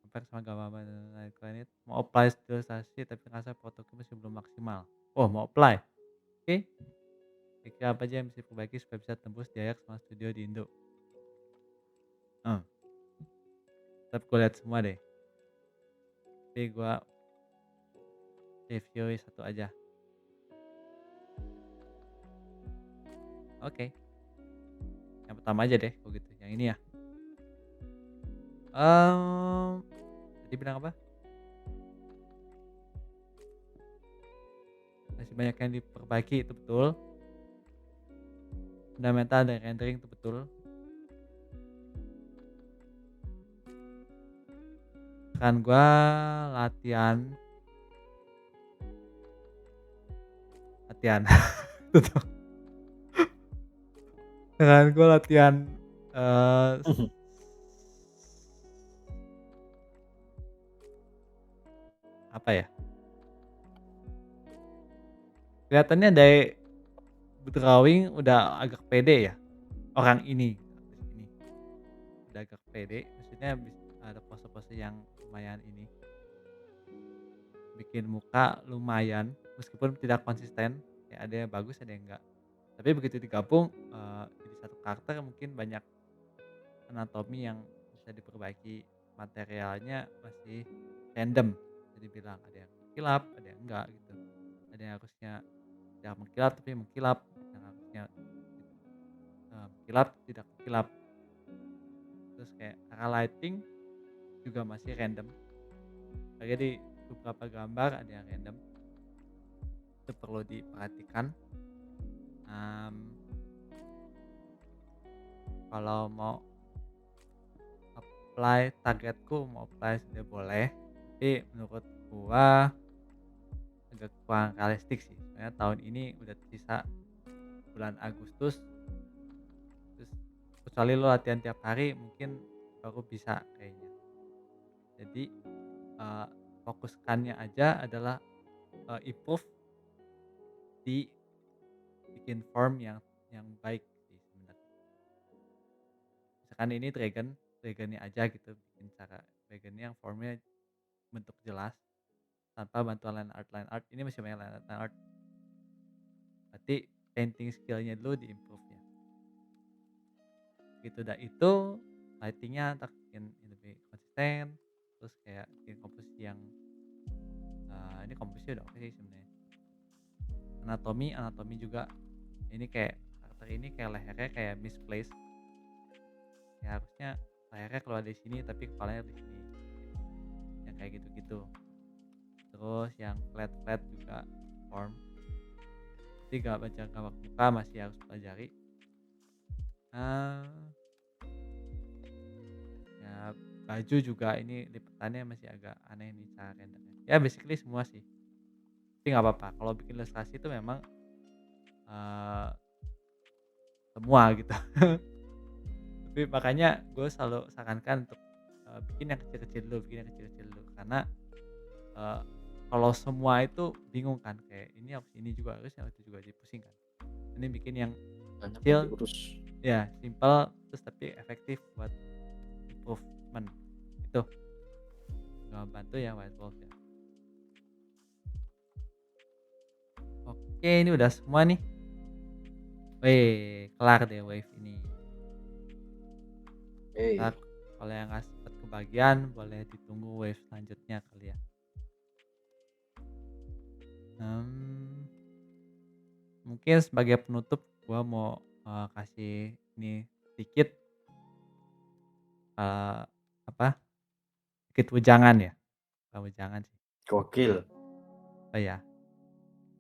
Compare sama gambar dan lain-lain itu mau apply stililisasi tapi ngerasa fotoku masih belum maksimal. Oh, mau apply. Oke. Kira apa aja yang bisa diperbaiki supaya bisa tembus di Ajax sama studio di Indo. Hmm, tetap gue lihat semua deh. Tapi gue review satu aja. Oke. Yang pertama aja deh kalau gitu. Yang ini ya. Tadi bilang apa? Masih banyak yang diperbaiki itu betul. Fundamental dan rendering itu betul. Kan gua latihan latihan itu tuh. Kan gua latihan eh apa ya? Kelihatannya dari drawing udah agak pede ya. Orang ini artis ini udah agak pede. Maksudnya ada pose-pose yang lumayan ini. Bikin muka lumayan meskipun tidak konsisten. Ya ada yang bagus ada yang enggak. Tapi begitu digabung jadi satu karakter mungkin banyak anatomi yang bisa diperbaiki, materialnya masih random bisa dibilang, ada yang mengkilap, ada yang enggak gitu. Ada yang harusnya tidak mengkilap tapi mengkilap, yang harusnya mengkilap tidak mengkilap. Terus kayak arah lighting juga masih random. Lagi beberapa gambar, ada yang random. Itu perlu diperhatikan. Mmm, Kalau mau targetku mau apply sudah boleh, tapi menurut gua agak kurang realistik sih. Soalnya tahun ini udah tersisa bulan Agustus, terus kecuali lo latihan tiap hari mungkin baru bisa kayaknya. Jadi, eee, fokuskannya aja adalah, improve di bikin form yang baik sih sebenarnya. Misalkan ini dragonnya aja gitu, bikin cara dragonnya yang formnya bentuk jelas tanpa bantuan line art, ini masih banyak line art, berarti painting skill-nya dulu di-improve ya. Gitu, dah itu lighting-nya entar bikin lebih konsisten, terus kayak bikin komposisi yang, ini komposisi udah oke sih sebenarnya. Anatomi juga, ini kayak karakter ini kayak lehernya kayak misplaced, ya harusnya lehernya keluar dari sini tapi kepalanya di sini, yang kayak gitu-gitu. Terus yang flat juga form, jadi gak baca gambar muka masih harus pelajari. Eee, Ya baju juga ini lipatannya masih agak aneh nih cara rendernya. Ya basically semua sih, tapi nggak apa-apa kalau bikin ilustrasi itu memang, eee, semua gitu. Tapi makanya gue selalu sarankan untuk, bikin yang kecil-kecil dulu karena, eee, kalau semua itu bingung kan, kayak ini juga harus, yang itu juga, jadi pusing kan. Ini bikin yang Banyak yang kecil, diurus. ya simple, terus tapi efektif buat improvement, itu ngebantu ya White Wolf ya. Oke, ini udah semua nih. Wih, kelar deh wave ini. Entar kalau yang nggak sempet kebagian boleh ditunggu wave selanjutnya kali ya. Mmm, Mungkin sebagai penutup gua mau, kasih ini sedikit, eee, apa, sedikit wejangan ya, bukan wejangan sih, Gokil. oh ya.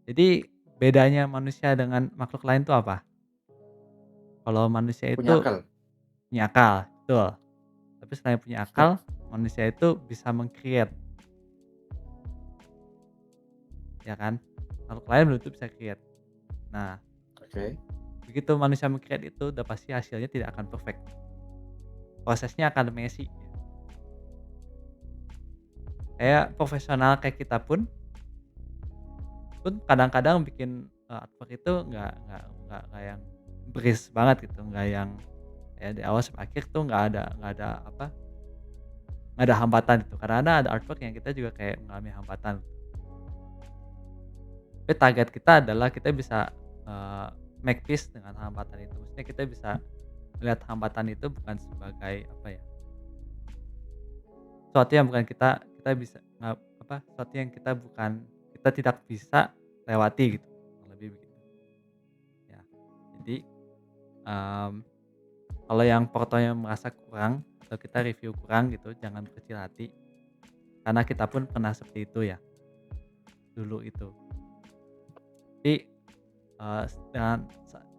Jadi bedanya manusia dengan makhluk lain tuh apa? Kalau manusia Punya itu akal. punya akal, betul. Tapi selain punya akal, manusia itu bisa meng-create, ya kan? Makhluk lain belum tentu bisa create. Nah, Oke. begitu manusia meng-create itu udah pasti hasilnya tidak akan perfect. Prosesnya akan messy. Kayak profesional kayak kita pun kadang-kadang bikin, artwork itu nggak yang beres banget gitu, nggak yang kayak di awal sampai akhir tuh nggak ada apa, nggak ada hambatan gitu. Kadang-kadang ada artwork yang kita juga kayak mengalami hambatan. Tapi target kita adalah kita bisa, eee, make peace dengan hambatan itu. Maksudnya kita bisa melihat hambatan itu bukan sebagai apa ya, sesuatu yang bukan kita bisa sesuatu yang kita tidak bisa lewati gitu, kurang lebih begitu. Ya, jadi, mmm, kalau yang fotonya merasa kurang atau kita review kurang gitu, jangan berkecil hati, karena kita pun pernah seperti itu ya, dulu itu. Tapi, dengan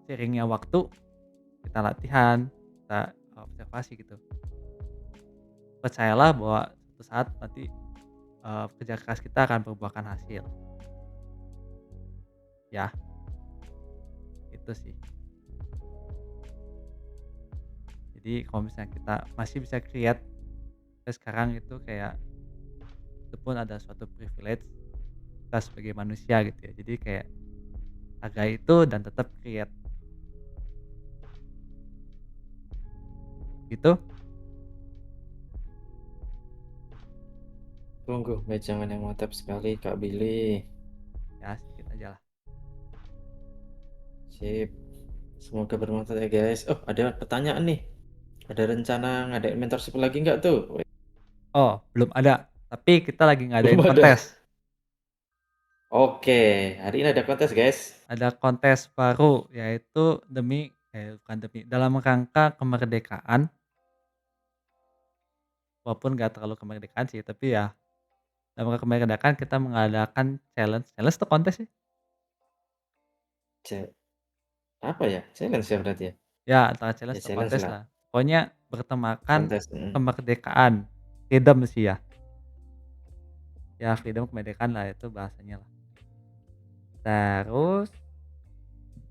seiringnya waktu, kita latihan, kita observasi gitu, percayalah bahwa suatu saat nanti, kerja keras kita akan membuahkan hasil, ya, itu sih. Jadi kalau misalnya kita masih bisa create sampai sekarang itu kayak itu pun ada suatu privilege kita sebagai manusia gitu ya. Jadi kayak hargai itu dan tetap create gitu. Sungguh wejangan yang mantap sekali Kak Billy. Ya sedikit aja lah. Sip. Semoga bermanfaat ya guys. Oh, ada pertanyaan nih. Ada rencana ngadain mentorship lagi nggak tuh? Oh belum ada, tapi kita lagi ngadain Belum ada. kontes. Oke, hari ini ada kontes guys. Ada kontes baru yaitu bukan demi, dalam rangka kemerdekaan, walaupun nggak terlalu kemerdekaan sih, tapi ya dalam rangka kemerdekaan kita mengadakan challenge tuh kontes sih? Ce apa ya? Challenge ya berarti ya? Ya antara Ya challenge atau challenge kontes lah, lah. Pokoknya bertemakan kontes, kemerdekaan, freedom sih ya. Ya freedom kemerdekaan lah itu bahasanya lah. Terus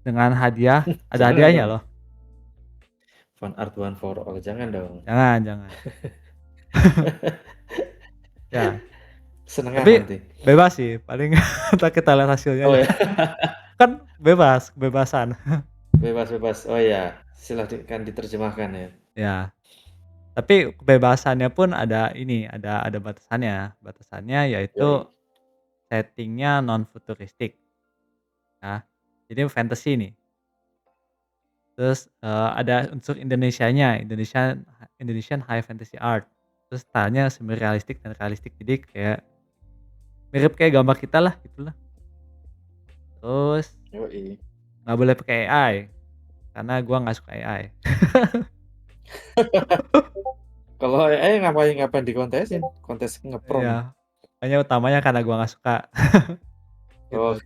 dengan hadiah, ada Jangan hadiahnya dong, loh. Fun Art One for All, jangan dong. Jangan. Ya, Senengah tapi nanti. bebas sih, paling entar kita lihat hasilnya Oh aja. ya, Kan bebas, kebebasan. bebas-bebas. Oh ya, silahkan diterjemahkan ya. Ya, tapi kebebasannya pun ada ini, ada batasannya. Batasannya yaitu Yoi, setting-nya non futuristik ya. Jadi fantasy nih. Terus, ada unsur Indonesianya, Indonesian High Fantasy Art. Terus stylenya semi realistik dan realistik, jadi kayak mirip kayak gambar kita lah, gitulah. Terus yoi. nggak boleh pakai AI, karena gua nggak suka AI. Kalau AI ngapain ngapain dikontesin? Kontes nge-prompt. Iya, makanya utamanya karena gua nggak suka, gitu. Oh,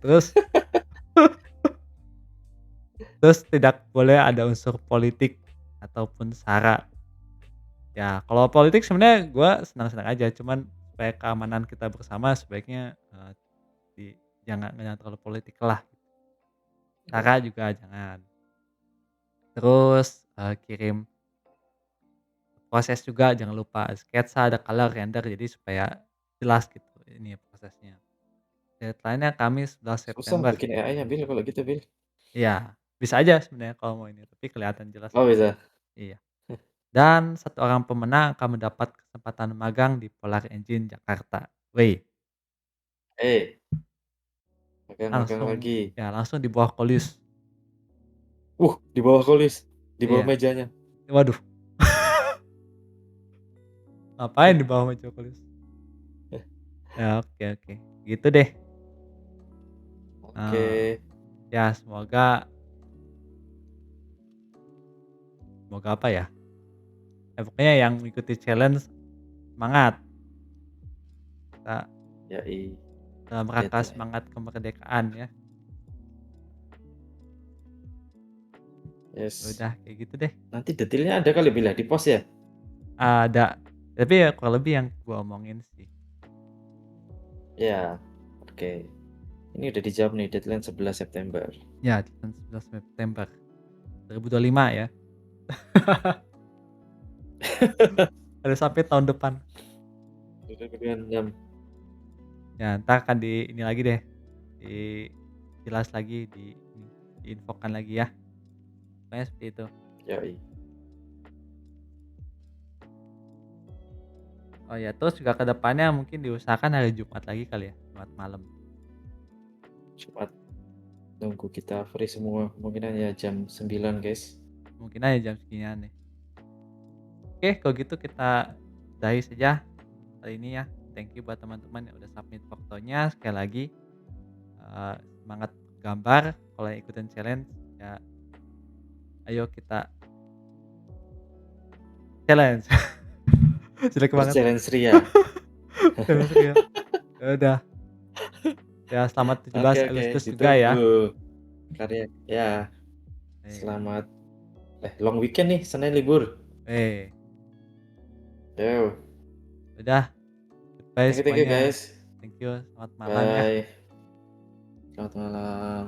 Terus tidak boleh ada unsur politik ataupun SARA. Ya, kalau politik sebenarnya gua senang-senang aja, cuman supaya keamanan kita bersama sebaiknya, di jangan terlalu politik lah. SARA juga jangan. Terus, kirim proses juga jangan lupa sketsa, ada color, render, jadi supaya jelas gitu ini prosesnya. Deadline-nya Kamis 11 susah September. bikin AI-nya Bil kalau gitu Bil. Iya, bisa aja sebenarnya kalau mau ini, tapi kelihatan jelas. Oh bisa. Iya. Dan satu orang pemenang akan mendapat kesempatan magang di Polar Engine Jakarta. Wih, Eh, magang-magang langsung lagi. ya langsung di bawah Kolis. Di bawah kolis, di bawah Iya. mejanya. Waduh, ngapain di bawah meja Kolis? Ya, oke. Gitu deh. Oke, Eee, ya semoga apa ya, pokoknya yang mengikuti challenge semangat, kita yoi, dalam rangka deadline. semangat kemerdekaan ya. Ya Yes. udah kayak gitu deh. Nanti detailnya ada kali Bil ya di post ya? Ada, tapi ya kurang lebih yang gua omongin sih. Ya, oke. Ini udah dijawab nih, deadline 11 September. Ya, 11 September 2025 ya. Ada sampai tahun depan. 2026. Ya, entar akan di ini lagi deh, dijelas lagi, diinfokan lagi ya. Pokoknya seperti itu. Yoi. Oh ya, terus juga ke depannya mungkin diusahakan hari Jumat lagi kali ya, Jumat malam. Jumat nunggu kita free semua. Kemungkinan ya jam 9 guys. Mungkin aja jam seginian nih. Oke, kalau gitu kita udahi saja kali ini ya. Thank you buat teman-teman yang udah submit fotonya. Sekali lagi, semangat gambar. Kalau yang ikutan challenge, ya ayo kita challenge. Jelek banget. Berchallenge Ria. Challenge ya. Ya udah. Ya selamat 17 Oke, Agustus juga ya. ditunggu karya. Ya, Eh, selamat long weekend nih, Senin libur. eh, Yo, udah. Goodbye thank you semuanya. guys. Thank you. Selamat malam ya. Bye. Selamat malam.